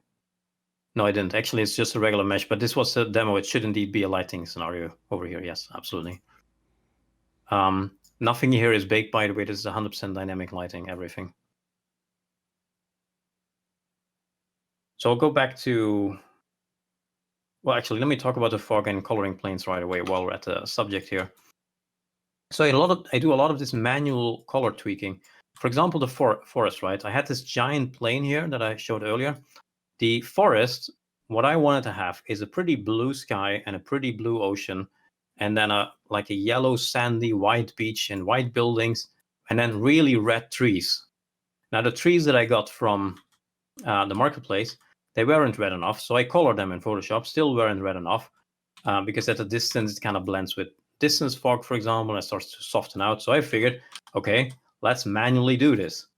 No, I didn't. Actually, it's just a regular mesh, but this was a demo. It should indeed be a lighting scenario over here. Yes, absolutely. Nothing here is baked, by the way. This is 100% dynamic lighting, everything. So I'll go back to, well, actually, let me talk about the fog and coloring planes right away while we're at the subject here. So I do a lot of this manual color tweaking. For example, the forest, right? I had this giant plane here that I showed earlier. The forest, what I wanted to have is a pretty blue sky and a pretty blue ocean, and then like a yellow, sandy, white beach and white buildings, and then really red trees. Now, the trees that I got from the marketplace, they weren't red enough, so I colored them in Photoshop, still weren't red enough, because at a distance, it kind of blends with distance fog, for example, and it starts to soften out. So I figured, okay, let's manually do this.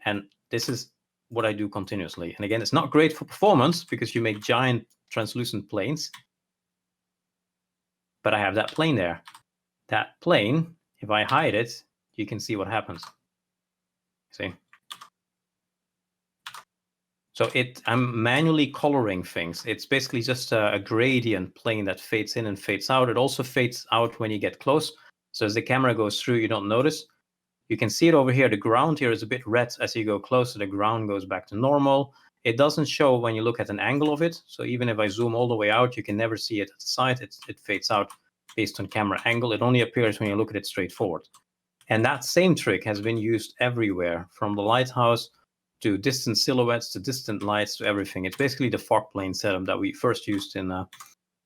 And this is what I do continuously. And again, it's not great for performance because you make giant translucent planes. But I have that plane there. That plane, if I hide it, you can see what happens. See? So I'm manually coloring things. It's basically just a gradient plane that fades in and fades out. It also fades out when you get close. So as the camera goes through, you don't notice. You can see it over here. The ground here is a bit red. As you go closer, the ground goes back to normal. It doesn't show when you look at an angle of it. So even if I zoom all the way out, you can never see it at the side. It fades out based on camera angle. It only appears when you look at it straight forward. And that same trick has been used everywhere, from the lighthouse to distant silhouettes to distant lights to everything. It's basically the fog plane setup that we first used in, I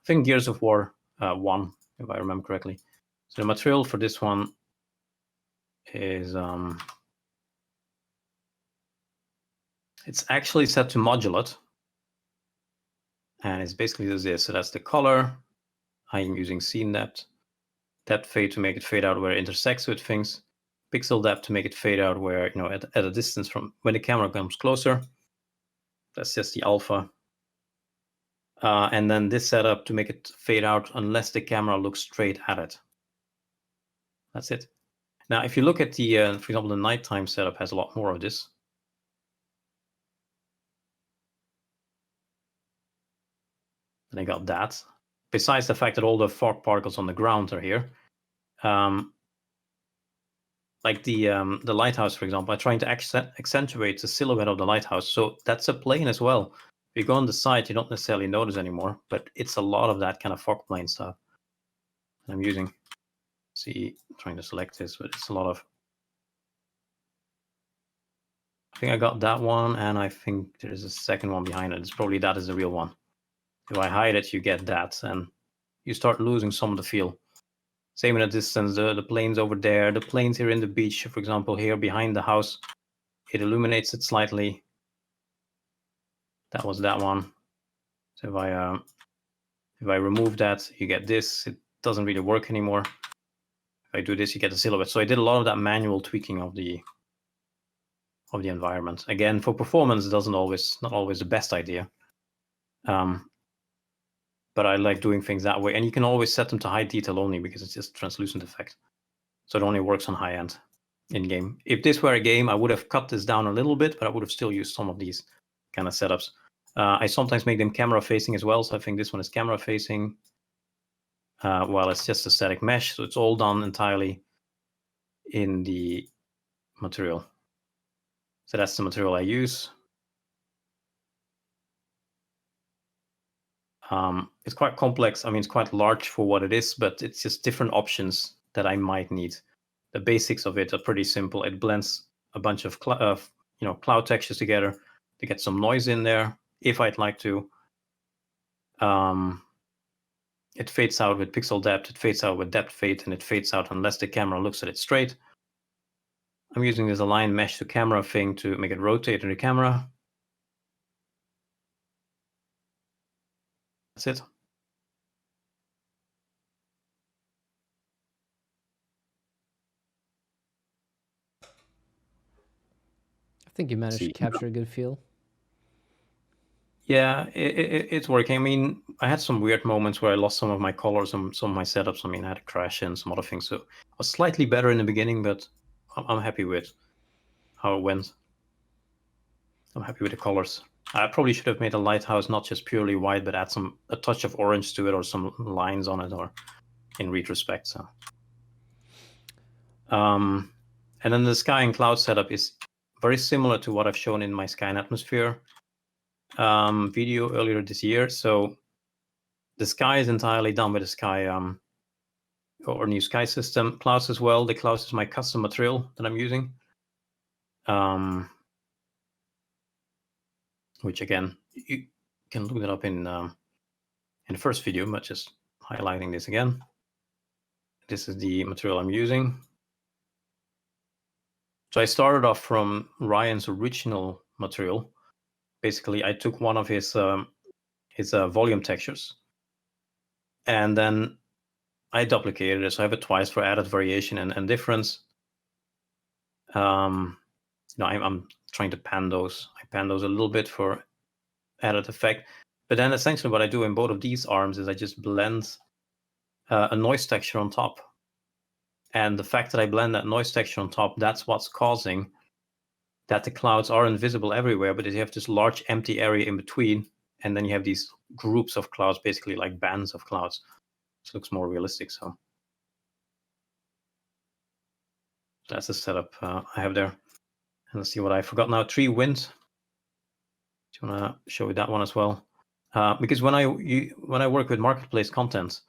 think, Gears of War 1, if I remember correctly. So the material for this one is it's actually set to modulate, and it's basically this. So that's the color. I am using scene depth fade to make it fade out where it intersects with things, pixel depth to make it fade out where, you know, at a distance from when the camera comes closer. That's just the alpha. And then this setup to make it fade out unless the camera looks straight at it. That's it. Now, if you look at the, for example, the nighttime setup has a lot more of this. And I got that. Besides the fact that all the fog particles on the ground are here. Like the lighthouse, for example, I'm trying to accentuate the silhouette of the lighthouse. So that's a plane as well. If you go on the side, you don't necessarily notice anymore, but it's a lot of that kind of fog plane stuff I'm using. See, trying to select this, but it's a lot of. I think I got that one, and I think there's a second one behind it. It's probably that is the real one. If I hide it, you get that, and you start losing some of the feel. Same in the distance, the planes over there, the planes here in the beach, for example, here behind the house, it illuminates it slightly. That was that one. So if I remove that, you get this. It doesn't really work anymore. If I do this, you get the silhouette. So I did a lot of that manual tweaking of the environment. Again, for performance, it not always the best idea. But I like doing things that way. And you can always set them to high detail only because it's just translucent effect. So it only works on high end in game. If this were a game, I would have cut this down a little bit, but I would have still used some of these kind of setups. I sometimes make them camera facing as well. So I think this one is camera facing. Well, it's just a static mesh. So it's all done entirely in the material. So that's the material I use. It's quite complex. I mean, it's quite large for what it is, but it's just different options that I might need. The basics of it are pretty simple. It blends a bunch of cloud textures together to get some noise in there, if I'd like to. It fades out with pixel depth, it fades out with depth fade, and it fades out unless the camera looks at it straight. I'm using this align mesh to camera thing to make it rotate in the camera. That's it. I think you managed to capture a good feel. Yeah, it's working. I mean, I had some weird moments where I lost some of my colors and some of my setups. I mean, I had a crash and some other things. So it was slightly better in the beginning, but I'm happy with how it went. I'm happy with the colors. I probably should have made a lighthouse not just purely white, but add a touch of orange to it or some lines on it, or in retrospect. So, and then the sky and cloud setup is very similar to what I've shown in my sky and atmosphere video earlier this year. So the sky is entirely done with the sky or new sky system. Clouds as well. The clouds is my custom material that I'm using. Which again, you can look that up in the first video, but just highlighting this again. This is the material I'm using. So I started off from Ryan's original material. Basically, I took one of his volume textures, and then I duplicated it. So I have it twice for added variation and difference. I'm trying to pan those. I pan those a little bit for added effect. But then essentially what I do in both of these arms is I just blend a noise texture on top. And the fact that I blend that noise texture on top, that's what's causing that the clouds are invisible everywhere, but you have this large empty area in between, and then you have these groups of clouds, basically like bands of clouds. This looks more realistic. So that's the setup I have there. And let's see what I forgot now. Tree wind. Do you want to show you that one as well? Because when I work with marketplace content,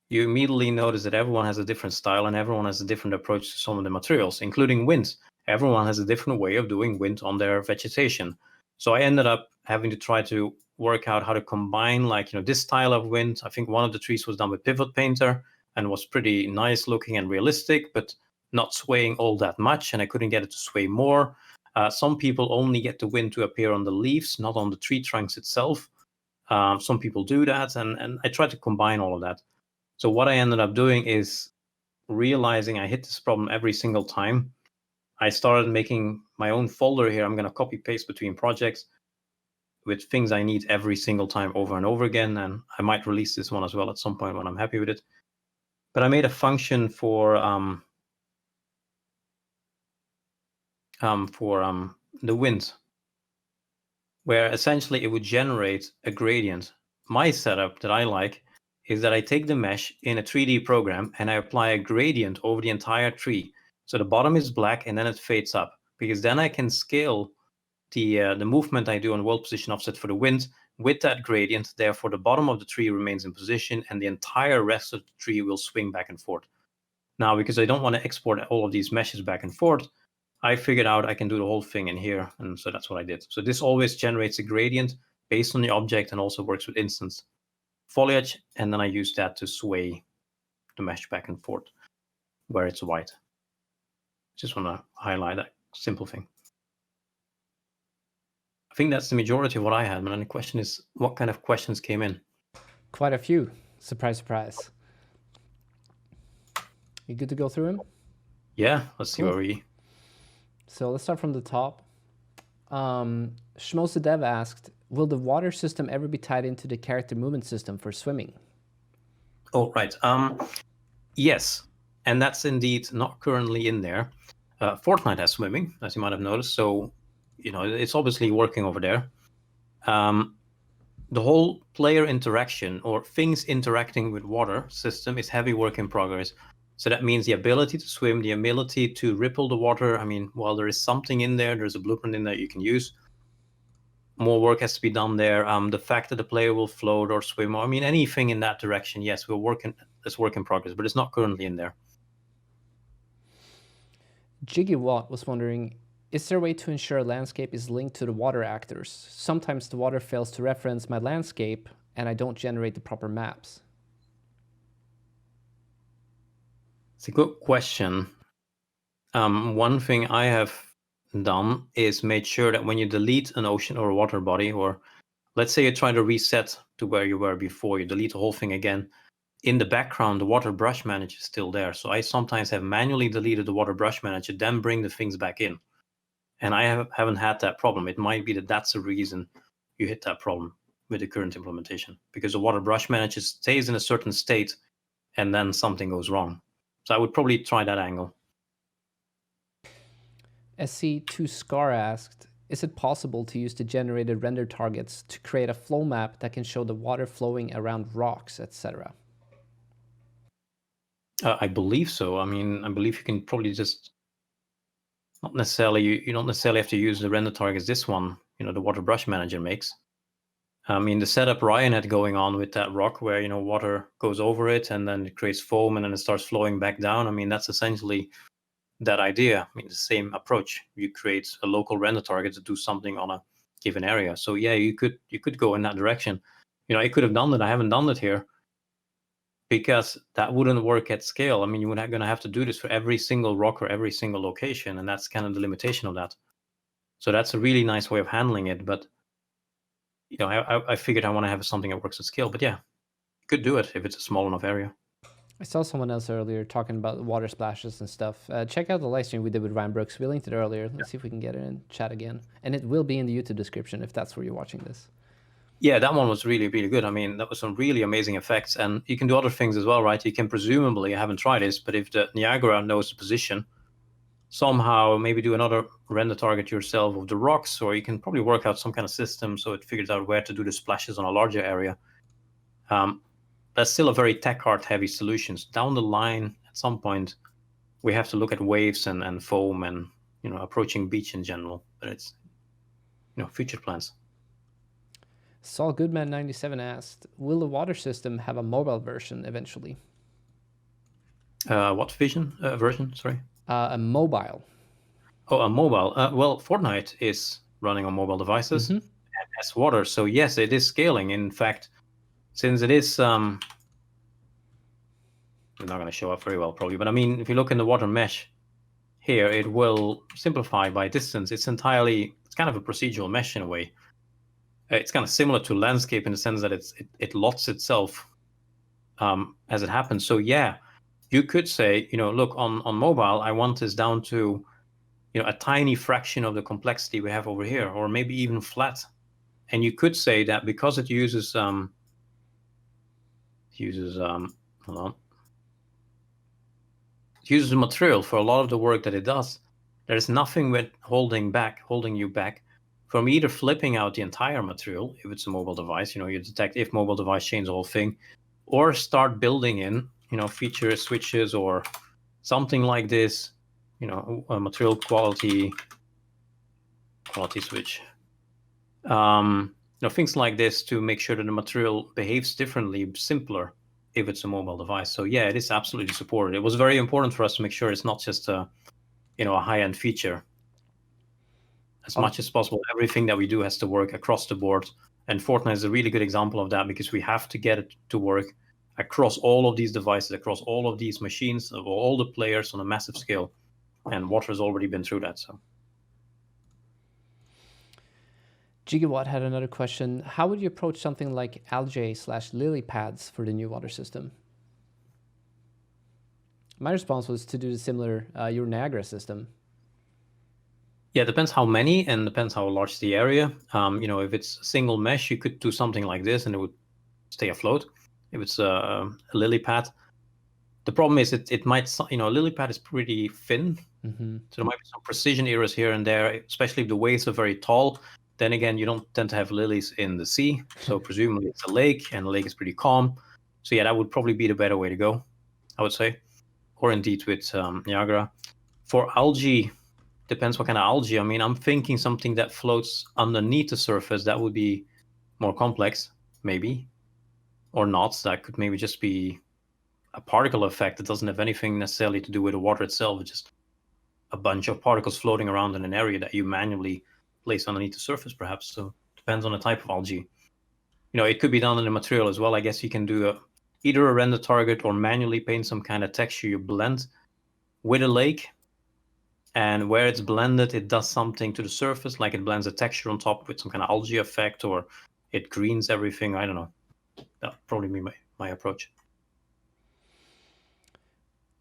you immediately notice that everyone has a different style and everyone has a different approach to some of the materials, including wind. Everyone has a different way of doing wind on their vegetation. So I ended up having to try to work out how to combine, this style of wind. I think one of the trees was done with Pivot Painter and was pretty nice looking and realistic, but not swaying all that much, and I couldn't get it to sway more. Some people only get the wind to appear on the leaves, not on the tree trunks itself. Some people do that, and I tried to combine all of that. So what I ended up doing is realizing I hit this problem every single time. I started making my own folder here. I'm going to copy paste between projects with things I need every single time over and over again. And I might release this one as well at some point when I'm happy with it. But I made a function for the wind, where essentially it would generate a gradient. My setup that I like is that I take the mesh in a 3D program and I apply a gradient over the entire tree. So the bottom is black and then it fades up, because then I can scale the movement I do on world position offset for the wind with that gradient. Therefore, the bottom of the tree remains in position and the entire rest of the tree will swing back and forth. Now, because I don't want to export all of these meshes back and forth, I figured out I can do the whole thing in here. And so that's what I did. So this always generates a gradient based on the object and also works with instance foliage. And then I use that to sway the mesh back and forth where it's white. Just want to highlight that simple thing. I think that's the majority of what I had. And the question is, what kind of questions came in? Quite a few. Surprise, surprise. You good to go through them? Yeah, let's see where we... So let's start from the top. Shmosa Dev asked, will the water system ever be tied into the character movement system for swimming? Oh, right. Yes, and that's indeed not currently in there. Fortnite has swimming, as you might have noticed. So, it's obviously working over there. The whole player interaction or things interacting with water system is heavy work in progress. So that means the ability to swim, the ability to ripple the water. I mean, while there is something in there, there's a blueprint in there you can use. more work has to be done there. The fact that the player will float or swim, or I mean anything in that direction, yes, it's work in progress, but it's not currently in there. Jiggy Watt was wondering, is there a way to ensure a landscape is linked to the water actors? Sometimes the water fails to reference my landscape and I don't generate the proper maps. It's a good question. One thing I have done is made sure that when you delete an ocean or a water body, or let's say you try to reset to where you were before, you delete the whole thing again, in the background, the water brush manager is still there. So I sometimes have manually deleted the water brush manager, then bring the things back in. And I haven't had that problem. It might be that that's the reason you hit that problem with the current implementation, because the water brush manager stays in a certain state and then something goes wrong. So I would probably try that angle. SC2Scar asked, is it possible to use the generated render targets to create a flow map that can show the water flowing around rocks, etc.? I believe so. I mean, I believe you can probably just not necessarily, you don't necessarily have to use the render targets this one, the water brush manager makes. I mean, the setup Ryan had going on with that rock where, water goes over it and then it creates foam and then it starts flowing back down. I mean, that's essentially that idea. I mean, the same approach. You create a local render target to do something on a given area. So yeah, you could go in that direction. I could have done it. I haven't done it here because that wouldn't work at scale. I mean, you're going to have to do this for every single rock or every single location, and that's kind of the limitation of that. So that's a really nice way of handling it. But I figured I want to have something that works at scale. But yeah, you could do it if it's a small enough area. I saw someone else earlier talking about water splashes and stuff. Check out the live stream we did with Ryan Brooks. We linked it earlier. Let's see if we can get it in chat again. And it will be in the YouTube description if that's where you're watching this. Yeah, that one was really, really good. I mean, that was some really amazing effects. And you can do other things as well, right? You can presumably, I haven't tried this, but if the Niagara knows the position, somehow maybe do another render target yourself of the rocks, or you can probably work out some kind of system so it figures out where to do the splashes on a larger area. That's still a very tech art heavy solutions. Down the line, at some point, we have to look at waves and foam and approaching beach in general. But it's future plans. Saul Goodman 97 asked, will the water system have a mobile version eventually? What version? Sorry. A mobile. Oh, a mobile. Well, Fortnite is running on mobile devices and has water. So yes, it is scaling. In fact, since it is, I'm not going to show up very well probably, but I mean, if you look in the water mesh here, it will simplify by distance. It's kind of a procedural mesh in a way. It's kind of similar to landscape in the sense that it lots itself as it happens. So yeah, you could say, look, on mobile, I want this down to, a tiny fraction of the complexity we have over here, or maybe even flat. And you could say that because it uses hold on. It uses the material for a lot of the work that it does. There's nothing with holding you back from either flipping out the entire material, if it's a mobile device, you detect if mobile device change the whole thing, or start building in, features, switches, or something like this, a material quality switch. Things like this to make sure that the material behaves differently, simpler, if it's a mobile device. So yeah, it is absolutely supported. It was very important for us to make sure it's not just a high-end feature. As much as possible, everything that we do has to work across the board. And Fortnite is a really good example of that, because we have to get it to work across all of these devices, across all of these machines, of all the players on a massive scale. And Water has already been through that. So. Gigawatt had another question. How would you approach something like algae/lily pads for the new water system? My response was to do the similar your Niagara system. Yeah, it depends how many and depends how large the area. If it's a single mesh, you could do something like this and it would stay afloat. If it's a lily pad, the problem is it might, a lily pad is pretty thin. Mm-hmm. So there might be some precision errors here and there, especially if the waves are very tall. Then again, you don't tend to have lilies in the sea. So presumably it's a lake, and the lake is pretty calm. So yeah, that would probably be the better way to go, I would say. Or indeed with Niagara. For algae, depends what kind of algae. I mean, I'm thinking something that floats underneath the surface. That would be more complex, maybe, or not. That could maybe just be a particle effect that doesn't have anything necessarily to do with the water itself. It's just a bunch of particles floating around in an area that you manually place underneath the surface, perhaps. So depends on the type of algae. It could be done in the material as well. I guess you can do either a render target or manually paint some kind of texture you blend with a lake. And where it's blended, it does something to the surface, like it blends a texture on top with some kind of algae effect, or it greens everything. I don't know. That'd probably be my approach.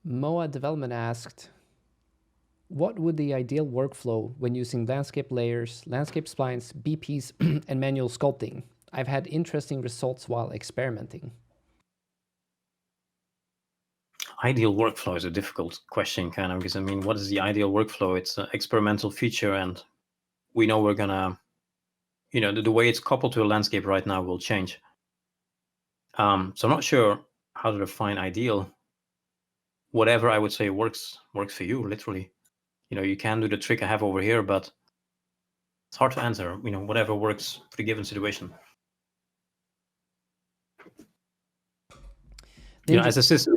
Moa Development asked, what would the ideal workflow when using landscape layers, landscape splines, BPs, and manual sculpting? I've had interesting results while experimenting. Ideal workflow is a difficult question, kind of, because I mean, what is the ideal workflow? It's an experimental feature, and we know we're gonna, the way it's coupled to a landscape right now will change. So I'm not sure how to define ideal. Whatever I would say works for you, literally. You can do the trick I have over here, but it's hard to answer. Whatever works for the given situation. As a system,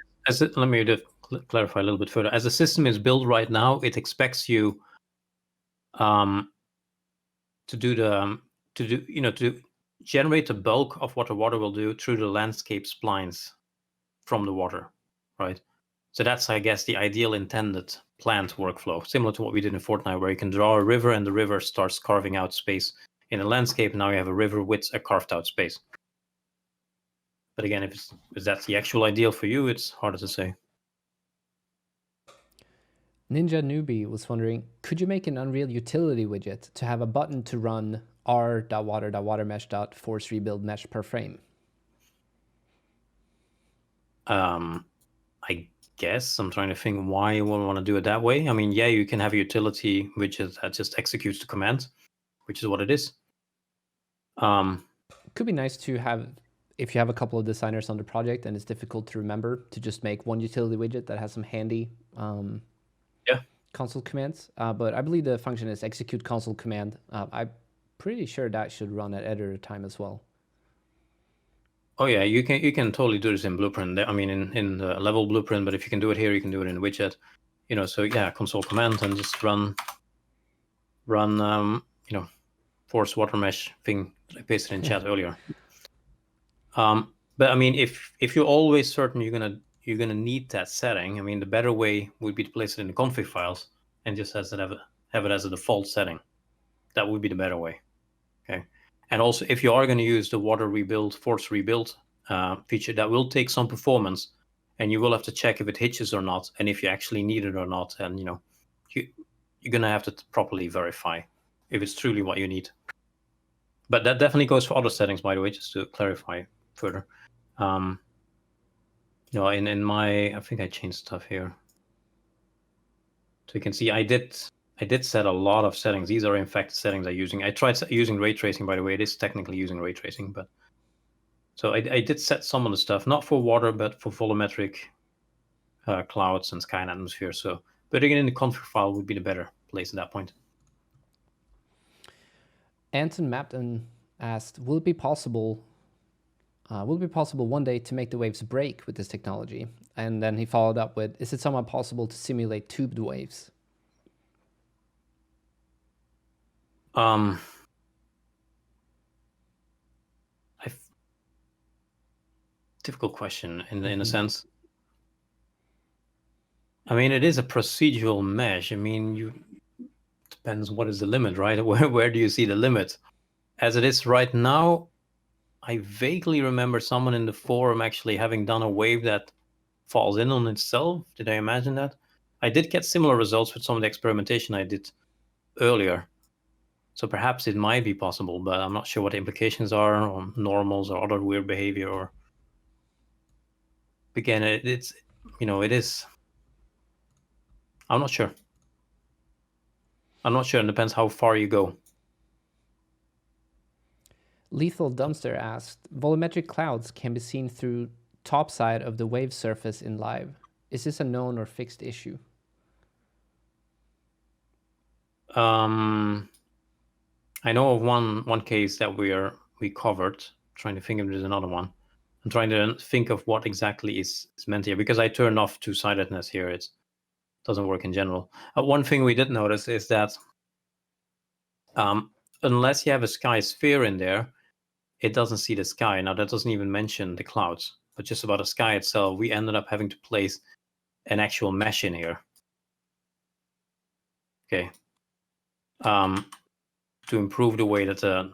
let me just clarify a little bit further. As the system is built right now, it expects you to generate the bulk of what the water will do through the landscape splines from the water, right? So that's, I guess, the ideal intended planned workflow, similar to what we did in Fortnite, where you can draw a river and the river starts carving out space in a landscape. Now you have a river with a carved out space. But again, if that's the actual ideal for you, it's harder to say. Ninja Newbie was wondering, could you make an Unreal utility widget to have a button to run r.water.watermesh.force rebuild mesh per frame? I guess I'm trying to think why you would want to do it that way. I mean, yeah, you can have a utility widget that just executes the command, which is what it is. Could be nice to have, if you have a couple of designers on the project and it's difficult to remember, to just make one utility widget that has some handy console commands. But I believe the function is execute console command. I'm pretty sure that should run at editor time as well. Oh yeah, you can totally do this in Blueprint. I mean, in the level Blueprint, but if you can do it here, you can do it in the widget. So yeah, console command and just run force water mesh thing that I pasted in chat earlier. But I mean, if you're always certain you're gonna need that setting, I mean, the better way would be to place it in the config files and just have it as a default setting. That would be the better way. Okay. And also, if you are going to use the water rebuild, force rebuild feature, that will take some performance, and you will have to check if it hitches or not, and if you actually need it or not. And you're going to have to properly verify if it's truly what you need. But that definitely goes for other settings, by the way, just to clarify further. In my, I think I changed stuff here. So you can see I did set a lot of settings. These are in fact settings I'm using. I tried using ray tracing, by the way. It is technically using ray tracing, but so I did set some of the stuff, not for water, but for volumetric clouds and sky and atmosphere. So putting it in the config file would be the better place at that point. Anton Mapton asked, will it be possible one day to make the waves break with this technology? And then he followed up with, is it somewhat possible to simulate tubed waves? Difficult question in a sense. I mean, it is a procedural mesh. I mean, depends what is the limit, right? Where do you see the limit? As it is right now, I vaguely remember someone in the forum actually having done a wave that falls in on itself. Did I imagine that? I did get similar results with some of the experimentation I did earlier. So perhaps it might be possible, but I'm not sure what the implications are on normals or other weird behavior. Or again, it is. I'm not sure. It depends how far you go. Lethal Dumpster asked, volumetric clouds can be seen through top side of the wave surface in live. Is this a known or fixed issue? I know of one case that we covered. Trying to think if there's another one. I'm trying to think of what exactly is meant here, because I turned off two-sidedness here. It doesn't work in general. One thing we did notice is that unless you have a sky sphere in there, it doesn't see the sky. Now, that doesn't even mention the clouds, but just about the sky itself, we ended up having to place an actual mesh in here. Okay. To improve the way that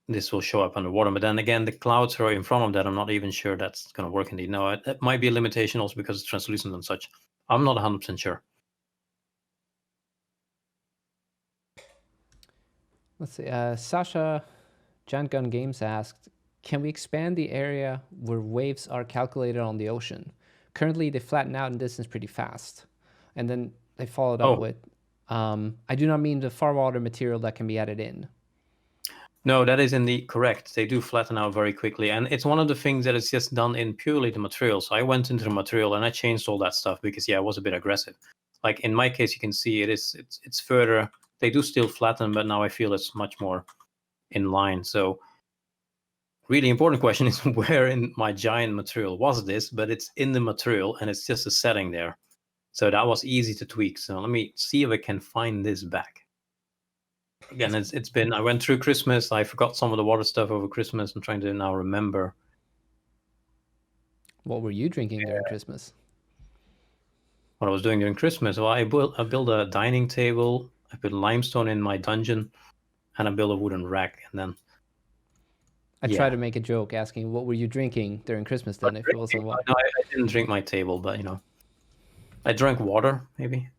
this will show up underwater. But then again, the clouds are in front of that. I'm not even sure that's going to work indeed. No, it might be a limitation also because it's translucent and such. I'm not 100% sure. Let's see. Sasha Jangun Games asked, can we expand the area where waves are calculated on the ocean? Currently, they flatten out in distance pretty fast. And then they followed up with, I do not mean the far water material that can be added in. No, that is indeed correct. They do flatten out very quickly. And it's one of the things that is just done in purely the material. So I went into the material and I changed all that stuff because, yeah, I was a bit aggressive. Like in my case, you can see it's further. They do still flatten, but now I feel it's much more in line. So really important question is where in my giant material was this, but it's in the material and it's just a setting there. So that was easy to tweak. So let me see if I can find this back. Again, it's been, I went through Christmas. I forgot some of the water stuff over Christmas. I'm trying to now remember. What were you drinking during Christmas? What I was doing during Christmas? Well, I built a dining table. I put limestone in my dungeon, and I built a wooden rack. And then I tried to make a joke asking, what were you drinking during Christmas then? If it wasn't water. No, I didn't drink my table, but I drank water maybe.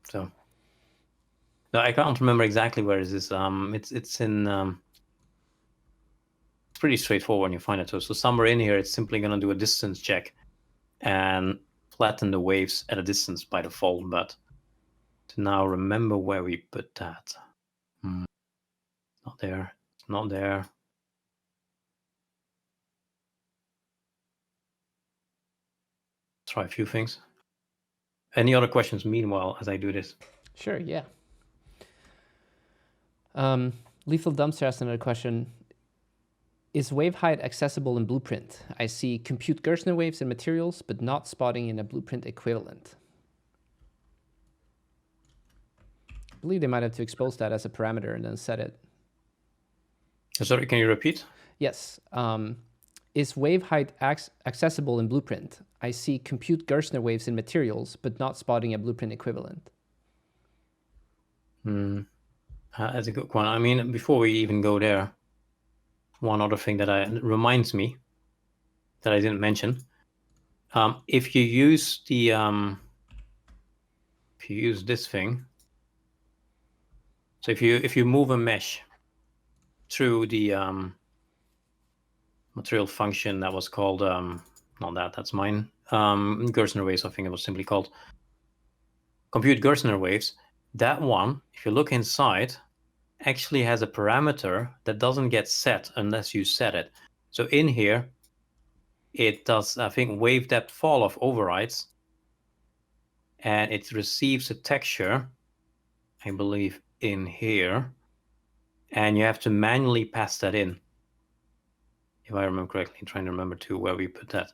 So no, I can't remember exactly where is this. It's in. It's pretty straightforward when you find it. So somewhere in here, it's simply going to do a distance check and flatten the waves at a distance by default. But to now remember where we put that. Not there. It's not there. Try a few things. Any other questions meanwhile as I do this? Sure, yeah. Lethal Dumpster asked another question. Is wave height accessible in Blueprint? I see compute Gerstner waves in materials, but not spotting in a Blueprint equivalent. I believe they might have to expose that as a parameter and then set it. Sorry, can you repeat? Yes. Is wave height accessible in Blueprint? I see compute Gerstner waves in materials, but not spotting a Blueprint equivalent. That's a good one. I mean, before we even go there, one other thing that reminds me that I didn't mention. If you use the if you use this thing, so if you move a mesh through the material function that was called not that's mine, Gerstner waves, I think it was simply called compute Gerstner waves. That one, if you look inside, actually has a parameter that doesn't get set unless you set it. So in here, it does, I think, wave depth fall off overrides, and it receives a texture, I believe, in here, and you have to manually pass that in. If I remember correctly, I'm trying to remember too where we put that.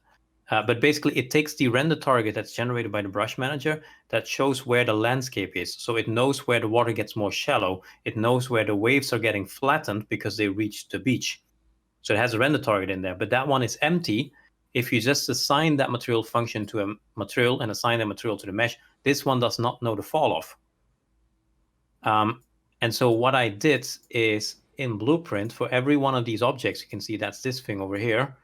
But basically, it takes the render target that's generated by the brush manager that shows where the landscape is. So it knows where the water gets more shallow. It knows where the waves are getting flattened because they reached the beach. So it has a render target in there, but that one is empty. If you just assign that material function to a material and assign that material to the mesh, this one does not know the fall off. And so what I did is in Blueprint, for every one of these objects, you can see that's this thing over here.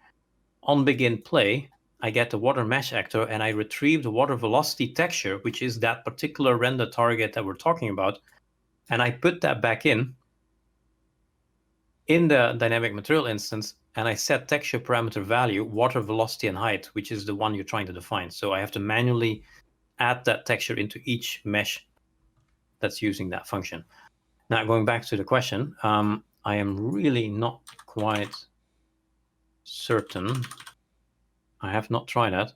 On begin play, I get the water mesh actor and I retrieve the water velocity texture, which is that particular render target that we're talking about. And I put that back in the dynamic material instance, and I set texture parameter value, water velocity and height, which is the one you're trying to define. So I have to manually add that texture into each mesh that's using that function. Now, going back to the question, I am really not quite certain. I have not tried that.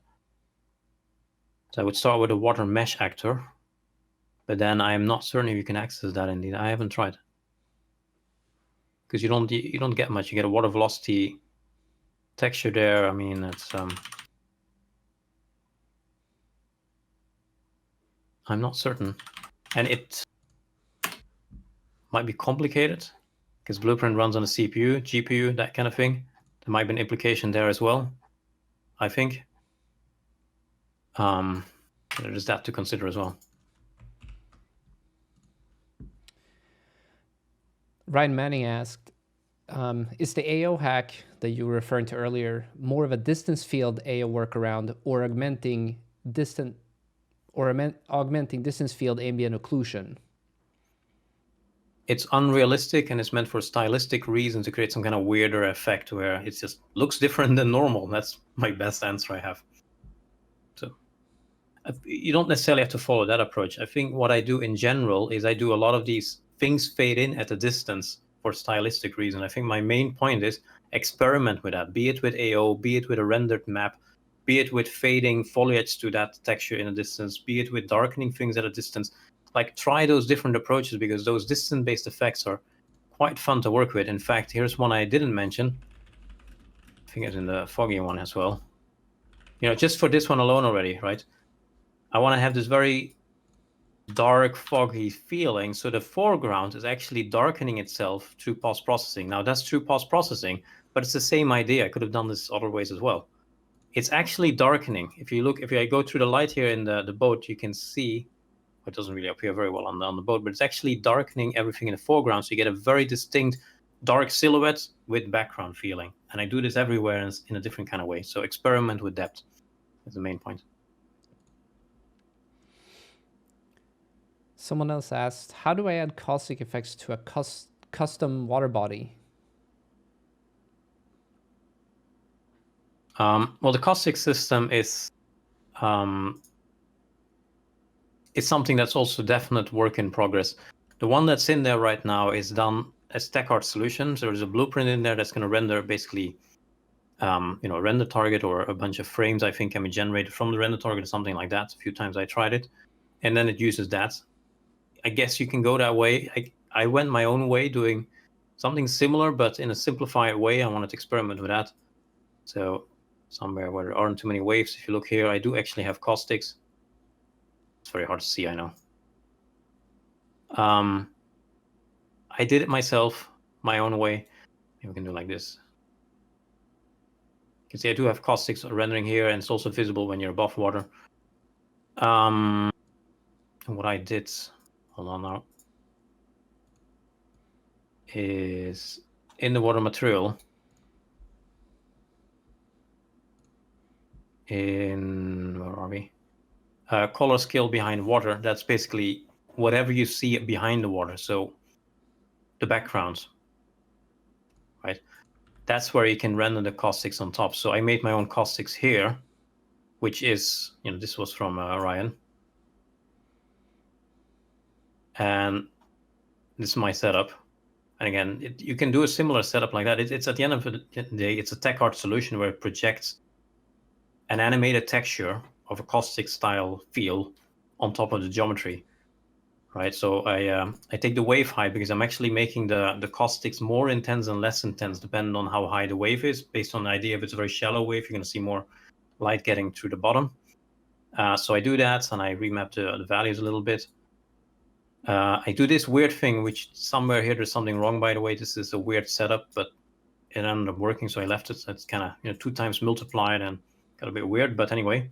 So I would start with a water mesh actor. But then I am not certain if you can access that indeed. I haven't tried. Because you don't get much. You get a water velocity texture there. I mean, it's I'm not certain. And it might be complicated because Blueprint runs on a CPU, GPU, that kind of thing. There might be an implication there as well, I think. There's that to consider as well. Ryan Manning asked, is the AO hack that you were referring to earlier more of a distance field AO workaround or augmenting distance field ambient occlusion? It's unrealistic and it's meant for stylistic reasons to create some kind of weirder effect where it just looks different than normal. That's my best answer I have. So you don't necessarily have to follow that approach. I think what I do in general is I do a lot of these things fade in at a distance for stylistic reason. I think my main point is experiment with that, be it with AO, be it with a rendered map, be it with fading foliage to that texture in a distance, be it with darkening things at a distance. Like, try those different approaches because those distance-based effects are quite fun to work with. In fact, here's one I didn't mention. I think it's in the foggy one as well. Just for this one alone already, right? I want to have this very dark, foggy feeling. So the foreground is actually darkening itself through post-processing. Now, that's through post-processing, but it's the same idea. I could have done this other ways as well. It's actually darkening. If I go through the light here in the boat, you can see, it doesn't really appear very well on the boat, but it's actually darkening everything in the foreground. So you get a very distinct dark silhouette with background feeling. And I do this everywhere in a different kind of way. So experiment with depth is the main point. Someone else asked, how do I add caustic effects to a custom water body? Well, the caustic system is it's something that's also definite work in progress. The one that's in there right now is done as TechArt solutions. There's a blueprint in there that's going to render basically, a render target or a bunch of frames, I think, can be generated from the render target or something like that. A few times I tried it, and then it uses that. I guess you can go that way. I went my own way doing something similar, but in a simplified way. I wanted to experiment with that. So somewhere where there aren't too many waves, if you look here, I do actually have caustics. It's very hard to see, I know. I did it myself, my own way. Maybe we can do like this. You can see I do have caustics rendering here, and it's also visible when you're above water. And what I did, hold on now, is in the water material, where are we? Color scale behind water. That's basically whatever you see behind the water. So the background, right? That's where you can render the caustics on top. So I made my own caustics here, which is, this was from Ryan. And this is my setup. And again, you can do a similar setup like that. It's at the end of the day, it's a TechArt solution where it projects an animated texture of a caustic style feel on top of the geometry, right? So I take the wave height because I'm actually making the caustics more intense and less intense depending on how high the wave is. Based on the idea, if it's a very shallow wave, you're going to see more light getting through the bottom. So I do that and I remap the values a little bit. I do this weird thing, which somewhere here there's something wrong, by the way. This is a weird setup, but it ended up working, so I left it. So it's kind of 2 times multiplied and got a bit weird, but anyway.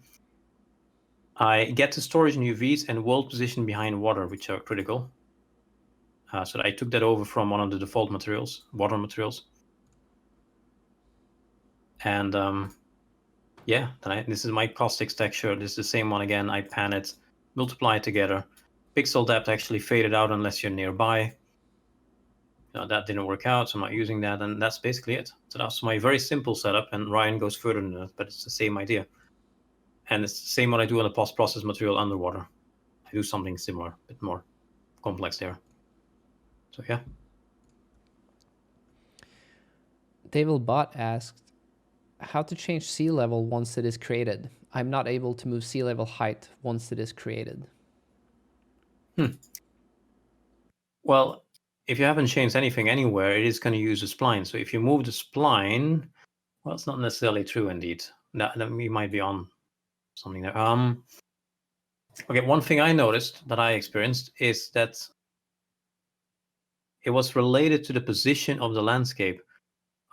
I get the storage in UVs and world position behind water, which are critical. So I took that over from one of the default materials, water materials. And yeah, this is my caustics texture. This is the same one again. I pan it, multiply it together. Pixel depth actually faded out unless you're nearby. That didn't work out, so I'm not using that, and that's basically it. So that's my very simple setup, and Ryan goes further than that, but it's the same idea. And it's the same what I do on the post-process material underwater. I do something similar, a bit more complex there. So yeah. David Bott asked, how to change sea level once it is created? I'm not able to move sea level height once it is created. Well, if you haven't changed anything anywhere, it is going to use a spline. So if you move the spline, well, it's not necessarily true indeed. That we might be on something there. Okay, one thing I noticed that I experienced is that it was related to the position of the landscape.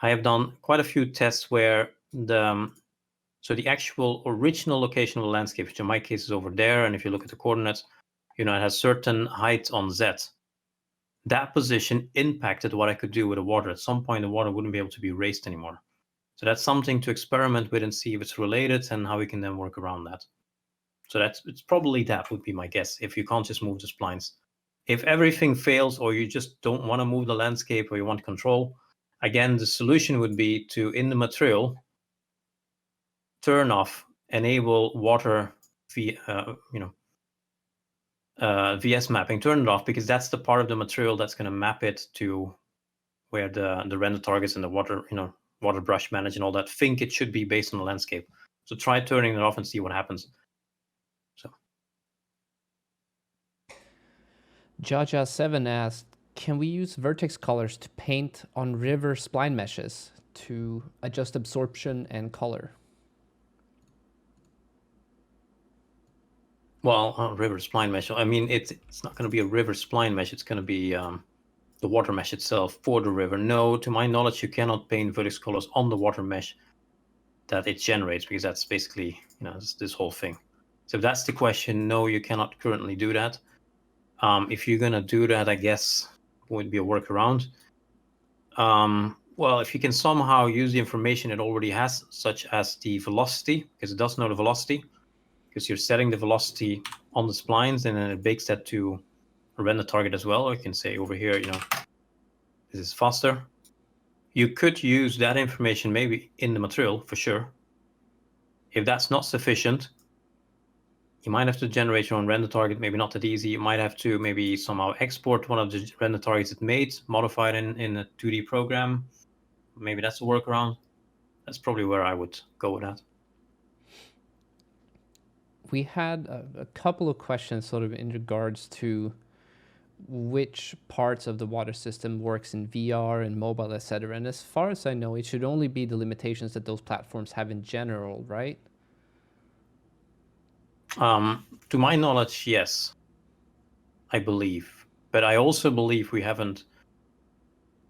I have done quite a few tests where the actual original location of the landscape, which in my case is over there, and if you look at the coordinates, it has certain height on Z. That position impacted what I could do with the water. At some point, the water wouldn't be able to be raised anymore. So that's something to experiment with and see if it's related and how we can then work around that. So it's probably that would be my guess, if you can't just move the splines. If everything fails or you just don't want to move the landscape or you want control, again, the solution would be to, in the material, turn off, enable water VS mapping, turn it off, because that's the part of the material that's going to map it to where the render targets and the water brush manage and all that think it should be based on the landscape. So try turning it off and see what happens. So Jaja7 asked, can we use vertex colors to paint on river spline meshes to adjust absorption and color? well, river spline mesh, I mean, it's not going to be a river spline mesh. It's going to be the water mesh itself for the river. No, to my knowledge, you cannot paint vertex colors on the water mesh that it generates, because that's basically this whole thing. So if that's the question, no, you cannot currently do that. If you're gonna do that, I guess would be a workaround. Well, if you can somehow use the information it already has, such as the velocity, because it does know the velocity, because you're setting the velocity on the splines, and then it bakes that to a render target as well. Or you can say over here, this is faster. You could use that information maybe in the material for sure. If that's not sufficient, you might have to generate your own render target, maybe not that easy. You might have to maybe somehow export one of the render targets it made, modify it in a 2D program. Maybe that's a workaround. That's probably where I would go with that. We had a couple of questions sort of in regards to which parts of the water system works in VR and mobile, etc. And as far as I know, it should only be the limitations that those platforms have in general, right? To my knowledge, yes, I believe. But I also believe we haven't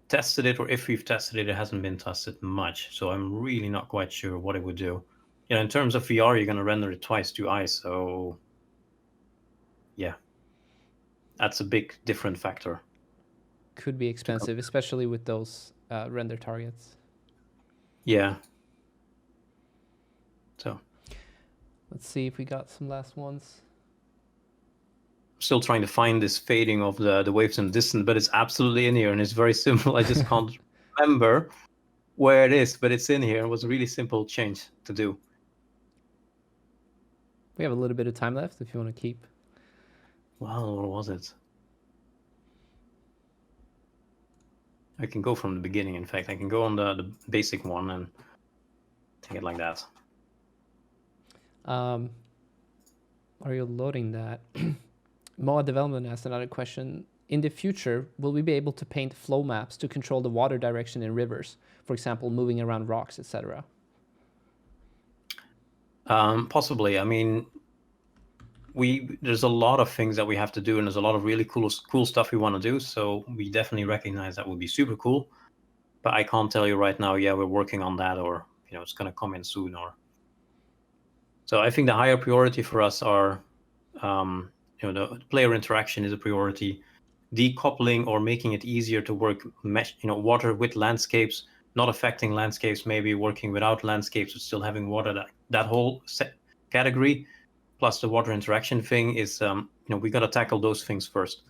tested it, or if we've tested it, it hasn't been tested much. So I'm really not quite sure what it would do. In terms of VR, you're going to render it twice to ISO. Yeah, that's a big different factor. Could be expensive, especially with those render targets. Yeah. So let's see if we got some last ones. I'm still trying to find this fading of the waves in the distance, but it's absolutely in here, and it's very simple. I just can't remember where it is, but it's in here. It was a really simple change to do. We have a little bit of time left if you want to keep. Well, what was it? I can go from the beginning. In fact, I can go on the basic one and take it like that. Are you loading that? Moa Development asked another question. In the future, will we be able to paint flow maps to control the water direction in rivers? For example, moving around rocks, etc. Possibly. I mean, there's a lot of things that we have to do, and there's a lot of really cool stuff we want to do. So we definitely recognize that would be super cool. But I can't tell you right now, yeah, we're working on that, or it's going to come in soon. Or so I think the higher priority for us are, the player interaction is a priority. Decoupling or making it easier to work water with landscapes, not affecting landscapes, maybe working without landscapes but still having water. That whole category, plus the water interaction thing, is we got to tackle those things first.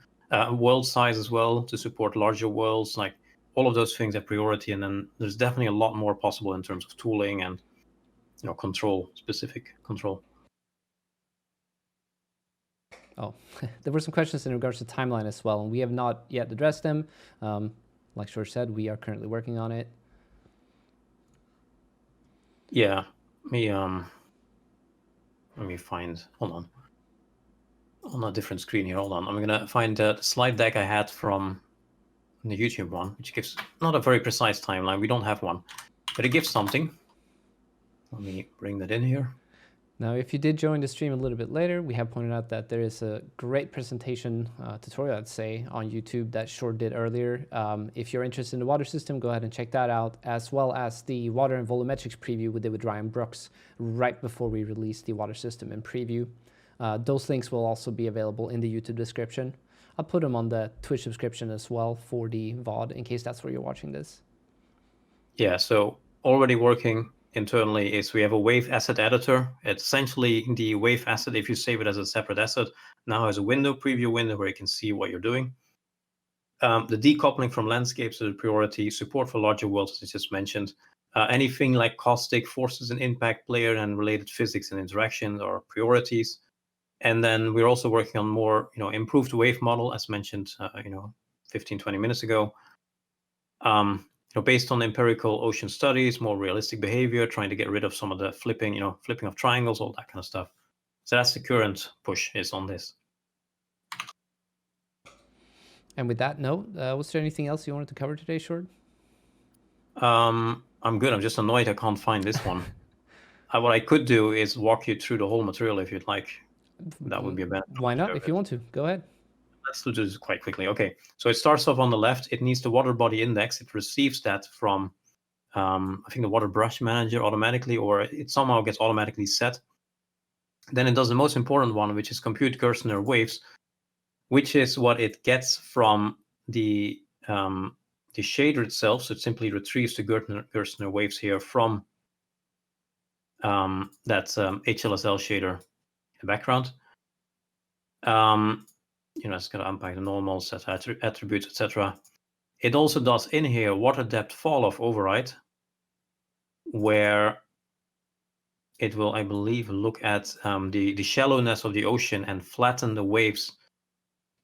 World size as well, to support larger worlds, like all of those things are priority. And then there's definitely a lot more possible in terms of tooling and specific control. Oh, there were some questions in regards to timeline as well, and we have not yet addressed them. Like George said, we are currently working on it. Yeah, let me find. Hold on. on a different screen here. Hold on. I'm going to find the slide deck I had from the YouTube one, which gives not a very precise timeline. We don't have one, but it gives something. Let me bring that in here. Now, if you did join the stream a little bit later, we have pointed out that there is a great presentation tutorial, I'd say, on YouTube that Short did earlier. If you're interested in the water system, go ahead and check that out, as well as the water and volumetrics preview we did with Ryan Brooks right before we released the water system in preview. Those links will also be available in the YouTube description. I'll put them on the Twitch subscription as well for the VOD, in case that's where you're watching this. Yeah, so already working internally is we have a wave asset editor. It's essentially the wave asset, if you save it as a separate asset, now has a window, preview window, where you can see what you're doing. The decoupling from landscapes is a priority, support for larger worlds, as I just mentioned. Anything like caustic, forces and impact, player and related physics and interactions are priorities. And then we're also working on more, improved wave model, as mentioned, 15, 20 minutes ago. Based on empirical ocean studies, more realistic behavior, trying to get rid of some of the flipping of triangles, all that kind of stuff. So that's the current push is on this. And with that note, was there anything else you wanted to cover today, Short? I'm good. I'm just annoyed I can't find this one. What I could do is walk you through the whole material if you'd like. That would be a benefit. Why not? If you want to, go ahead. Let's do this quite quickly. Okay, so it starts off on the left. It needs the water body index. It receives that from, I think, the water brush manager automatically, or it somehow gets automatically set. Then it does the most important one, which is compute Gerstner waves, which is what it gets from the shader itself. So it simply retrieves the Gerstner waves here from that HLSL shader in the background. It's going to unpack the normal, set attributes, etc. It also does in here water depth fall-off override, where it will, I believe, look at the shallowness of the ocean and flatten the waves.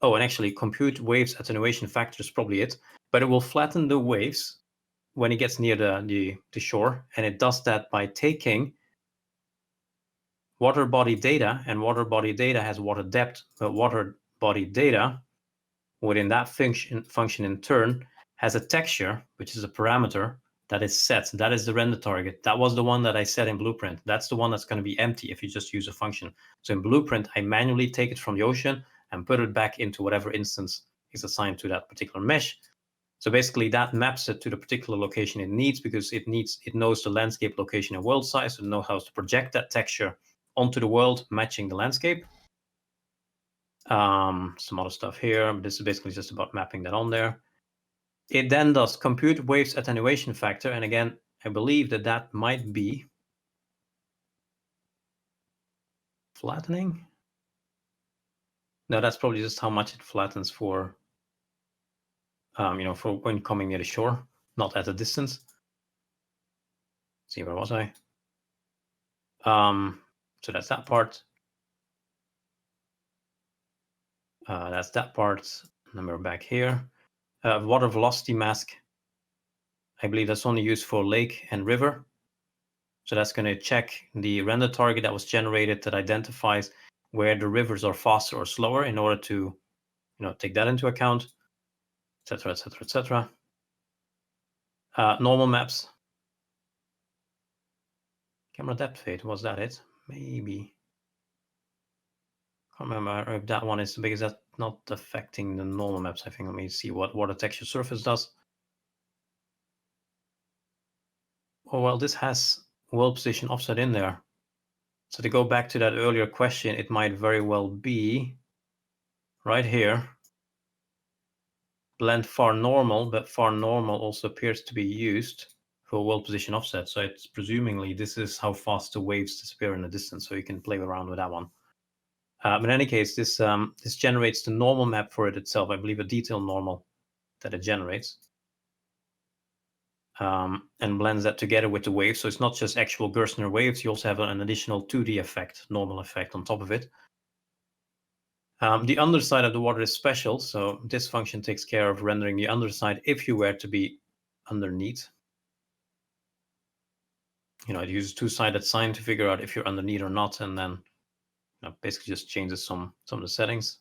Oh, and actually compute waves attenuation factor is probably it, but it will flatten the waves when it gets near the shore, and it does that by taking water body data, and water body data has water depth, but water body data within that function in turn has a texture, which is a parameter that is set. That is the render target. That was the one that I set in Blueprint. That's the one that's going to be empty if you just use a function. So in Blueprint, I manually take it from the ocean and put it back into whatever instance is assigned to that particular mesh. So basically that maps it to the particular location it needs, because it knows the landscape location and world size, so it knows how to project that texture onto the world, matching the landscape. Some other stuff here, but this is basically just about mapping that on there. It then does compute waves attenuation factor, and again, I believe that might be flattening. No, that's probably just how much it flattens for, for when coming near the shore, not at a distance. Let's see, where was I? So that's that part. That's that part. Number back here. Water velocity mask. I believe that's only used for lake and river. So that's going to check the render target that was generated that identifies where the rivers are faster or slower in order to, take that into account, etc., etc., etc. Normal maps. Camera depth fade, was that it? Maybe. Can't remember if that one is because that's not affecting the normal maps. I think, let me see what water texture surface does. Oh, well, this has world position offset in there. So to go back to that earlier question, it might very well be right here. Blend far normal, but far normal also appears to be used for world position offset. So it's presumably this is how fast the waves disappear in the distance. So you can play around with that one. But in any case, this generates the normal map for it itself. I believe a detailed normal that it generates. And blends that together with the waves. So it's not just actual Gerstner waves. You also have an additional 2D effect, normal effect on top of it. The underside of the water is special. So this function takes care of rendering the underside if you were to be underneath. It uses two-sided sign to figure out if you're underneath or not, and then basically just changes some of the settings.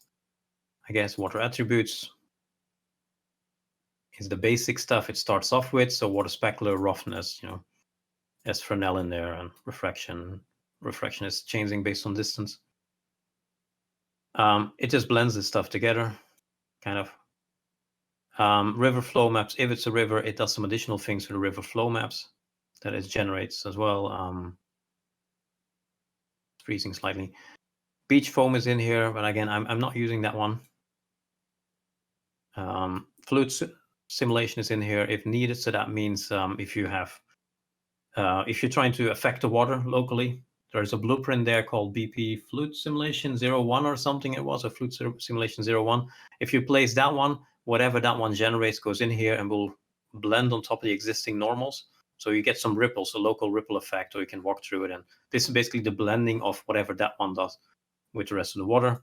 I guess water attributes is the basic stuff it starts off with. So water specular, roughness, has Fresnel in there, and refraction. Refraction is changing based on distance. It just blends this stuff together, kind of. River flow maps. If it's a river, it does some additional things for the river flow maps that it generates as well. Freezing slightly. Beach foam is in here, but again, I'm not using that one. Fluid simulation is in here if needed. So that means if you're trying to affect the water locally, there's a blueprint there called BP Fluid Simulation 01 or something. It was a Fluid Simulation 01. If you place that one, whatever that one generates goes in here and will blend on top of the existing normals. So you get some ripples, a local ripple effect, or you can walk through it. And this is basically the blending of whatever that one does with the rest of the water.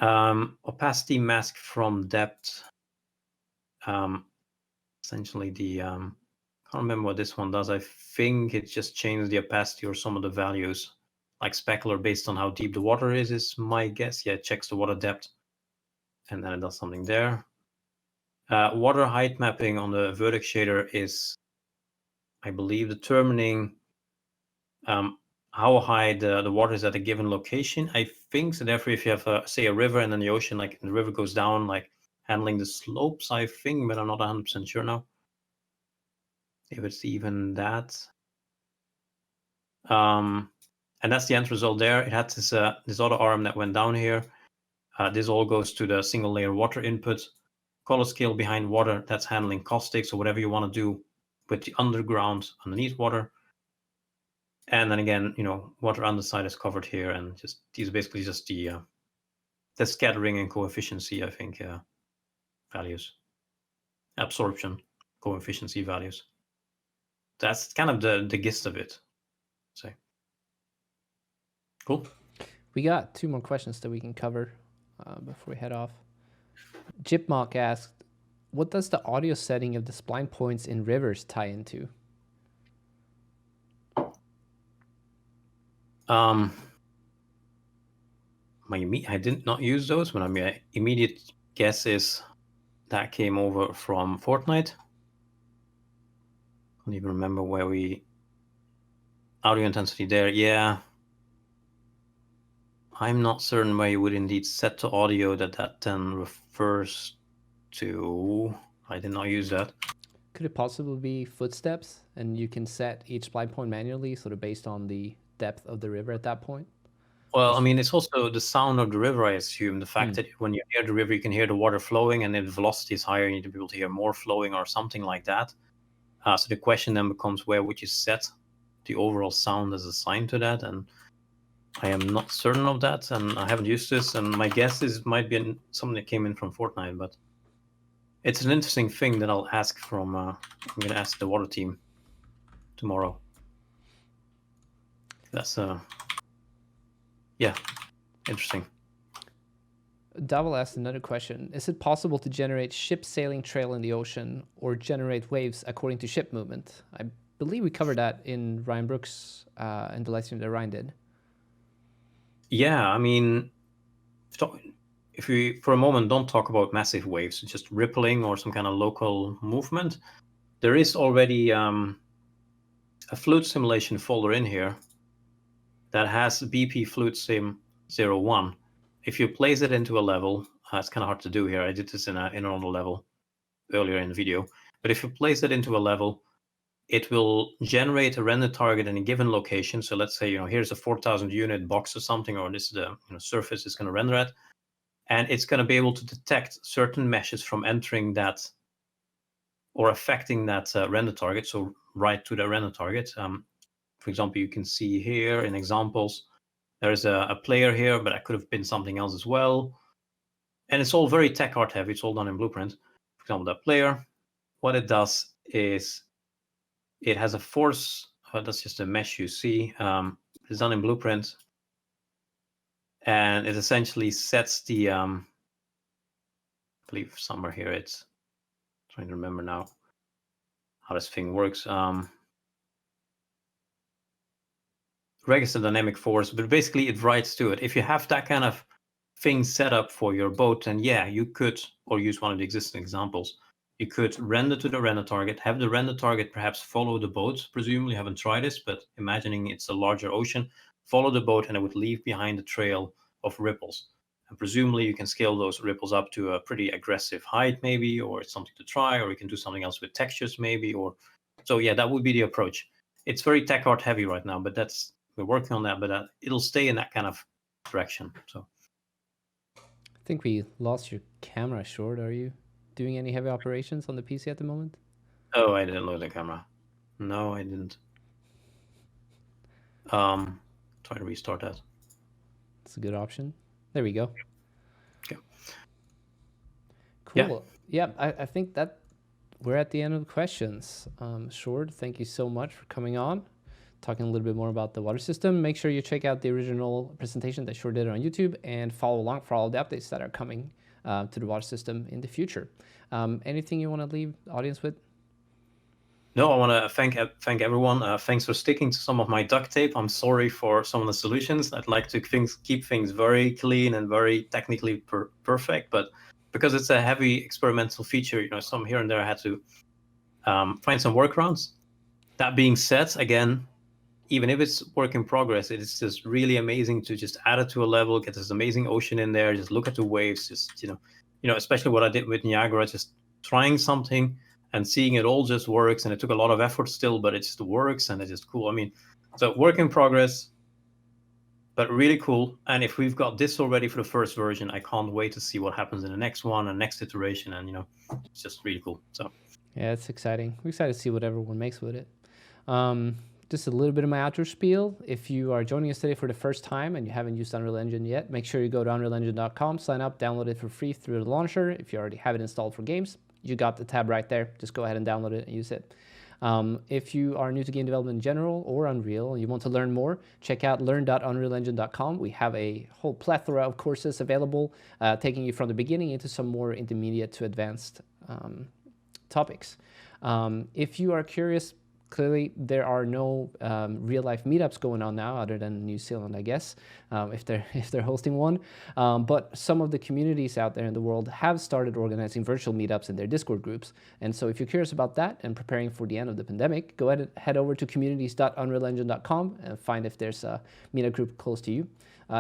Opacity mask from depth. Essentially the I can't remember what this one does. I think it just changes the opacity or some of the values, like specular based on how deep the water is my guess. Yeah, it checks the water depth, and then it does something there. Water height mapping on the vertex shader is, I believe, determining how high the water is at a given location. I think so. Therefore, if you have say a river and then the ocean, like the river goes down, like handling the slopes, I think, but I'm not 100% sure now if it's even that. And that's the end result there. It had this other arm that went down here. This all goes to the single layer water input. Color scale behind water, that's handling caustics or whatever you want to do with the underground underneath water. And then again, water underside is covered here, and just these are basically just the scattering and coefficiency, I think, values. Absorption coefficiency values. That's kind of the gist of it. So cool. We got 2 more questions that we can cover before we head off. Chipmunk asked, what does the audio setting of the spline points in rivers tie into? I did not use those, but my immediate guess is that came over from Fortnite. I don't even remember where audio intensity there. Yeah, I'm not certain where you would indeed set to audio that then refers to. I did not use that. Could it possibly be footsteps, and you can set each spline point manually, sort of based on the depth of the river at that point? Well, I mean, it's also the sound of the river, I assume. The fact that when you hear the river, you can hear the water flowing, and if the velocity is higher, you need to be able to hear more flowing or something like that. So the question then becomes, where would you set the overall sound as assigned to that? And I am not certain of that, and I haven't used this, and my guess is it might be something that came in from Fortnite, but it's an interesting thing that I'll ask from, I'm going to ask the water team tomorrow. That's, yeah, interesting. Double asked another question. Is it possible to generate ship sailing trail in the ocean or generate waves according to ship movement? I believe we covered that in Ryan Brooks in the live stream that Ryan did. Yeah, I mean, if we for a moment don't talk about massive waves, just rippling or some kind of local movement, there is already a fluid simulation folder in here that has BP Fluid Sim 01. If you place it into a level, it's kind of hard to do here. I did this in another level earlier in the video. But if you place it into a level, it will generate a render target in a given location. So let's say, here's a 4,000 unit box or something, or this is the surface it's going to render at. And it's going to be able to detect certain meshes from entering that or affecting that render target. So right to the render target. For example, you can see here in examples, there's a player here, but that could have been something else as well. And it's all very tech art heavy. It's all done in Blueprint. For example, that player, what it does is it has a force. That's just a mesh you see. It's done in Blueprint. And it essentially sets the, I believe somewhere here, it's trying to remember now how this thing works. register dynamic force, but basically it writes to it. If you have that kind of thing set up for your boat, then yeah, you could, or use one of the existing examples, you could render to the render target, have the render target perhaps follow the boat. Presumably, haven't tried this, but imagining it's a larger ocean, follow the boat and it would leave behind a trail of ripples. And presumably you can scale those ripples up to a pretty aggressive height maybe, or it's something to try, or you can do something else with textures maybe, or so yeah, that would be the approach. It's very tech art heavy right now, but we're working on that, but it'll stay in that kind of direction. So I think we lost your camera, Short. Are you doing any heavy operations on the PC at the moment? Oh, I didn't load the camera. No, I didn't. Try to restart that. It's a good option. There we go. Okay. Cool. Yeah, I think that we're at the end of the questions. Short, thank you so much for coming on, talking a little bit more about the water system. Make sure you check out the original presentation that Short did on YouTube and follow along for all the updates that are coming to the water system in the future. Anything you want to leave the audience with? No, I want to thank everyone. Thanks for sticking to some of my duct tape. I'm sorry for some of the solutions. I'd like to keep things very clean and very technically perfect, but because it's a heavy experimental feature, some here and there I had to find some workarounds. That being said, again, even if it's work in progress, it is just really amazing to just add it to a level, get this amazing ocean in there, just look at the waves, just especially what I did with Niagara, just trying something and seeing it all just works. And it took a lot of effort still, but it just works and it's just cool. I mean, so work in progress, but really cool. And if we've got this already for the first version, I can't wait to see what happens in the next one and next iteration. And it's just really cool. So yeah, it's exciting. We're excited to see what everyone makes with it. Just a little bit of my outro spiel. If you are joining us today for the first time and you haven't used Unreal Engine yet, make sure you go to unrealengine.com, sign up, download it for free through the launcher. If you already have it installed for games, you got the tab right there. Just go ahead and download it and use it. If you are new to game development in general or Unreal and you want to learn more, check out learn.unrealengine.com. We have a whole plethora of courses available, taking you from the beginning into some more intermediate to advanced topics. If you are curious, clearly there are no real-life meetups going on now, other than New Zealand, I guess, if they're hosting one. But some of the communities out there in the world have started organizing virtual meetups in their Discord groups. And so if you're curious about that and preparing for the end of the pandemic, go ahead and head over to communities.unrealengine.com and find if there's a meetup group close to you.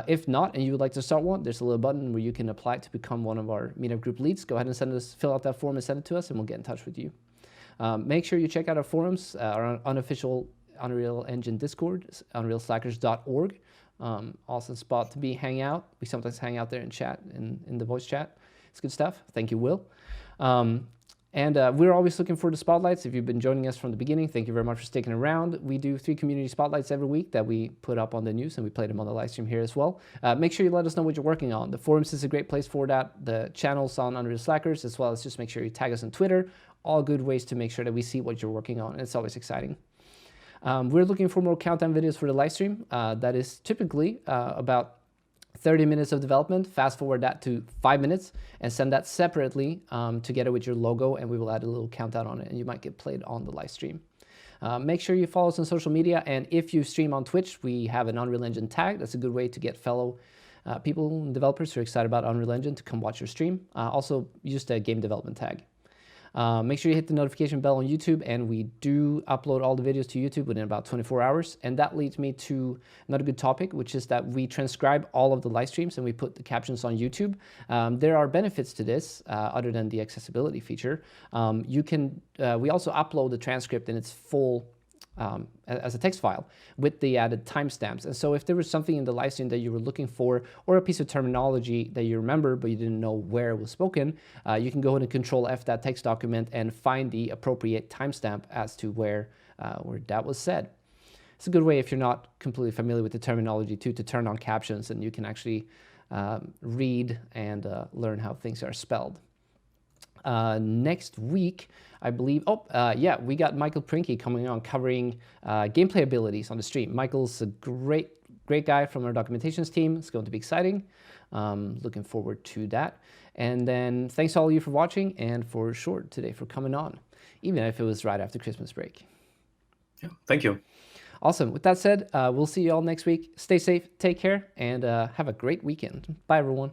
If not, and you would like to start one, there's a little button where you can apply to become one of our meetup group leads. Go ahead and fill out that form and send it to us, and we'll get in touch with you. Make sure you check out our forums, our unofficial Unreal Engine Discord, unrealslackers.org. Awesome spot to hang out. We sometimes hang out there and chat in the voice chat. It's good stuff. Thank you, Will. And we're always looking for the spotlights. If you've been joining us from the beginning, thank you very much for sticking around. We do 3 community spotlights every week that we put up on the news, and we play them on the live stream here as well. Make sure you let us know what you're working on. The forums is a great place for that. The channels on Unreal Slackers, as well as just make sure you tag us on Twitter. All good ways to make sure that we see what you're working on. And it's always exciting. We're looking for more countdown videos for the live stream. That is typically about 30 minutes of development. Fast forward that to 5 minutes and send that separately together with your logo, and we will add a little countdown on it, and you might get played on the live stream. Make sure you follow us on social media, and if you stream on Twitch, we have an Unreal Engine tag. That's a good way to get fellow people and developers who are excited about Unreal Engine to come watch your stream. Also use the game development tag. Make sure you hit the notification bell on YouTube, and we do upload all the videos to YouTube within about 24 hours. And that leads me to another good topic, which is that we transcribe all of the live streams and we put the captions on YouTube. There are benefits to this other than the accessibility feature. We also upload the transcript in its full as a text file with the added timestamps. And so if there was something in the live stream that you were looking for, or a piece of terminology that you remember but you didn't know where it was spoken, you can go ahead and Control F that text document and find the appropriate timestamp as to where that was said. It's a good way, if you're not completely familiar with the terminology, to turn on captions, and you can actually read and learn how things are spelled. Next week, I believe, we got Michael Prinky coming on covering gameplay abilities on the stream. Michael's a great guy from our documentations team. It's going to be exciting. Looking forward to that. And then thanks to all of you for watching, and for Short today for coming on, even if it was right after Christmas break. Yeah, thank you. Awesome. With that said, we'll see you all next week. Stay safe, take care, and have a great weekend. Bye, everyone.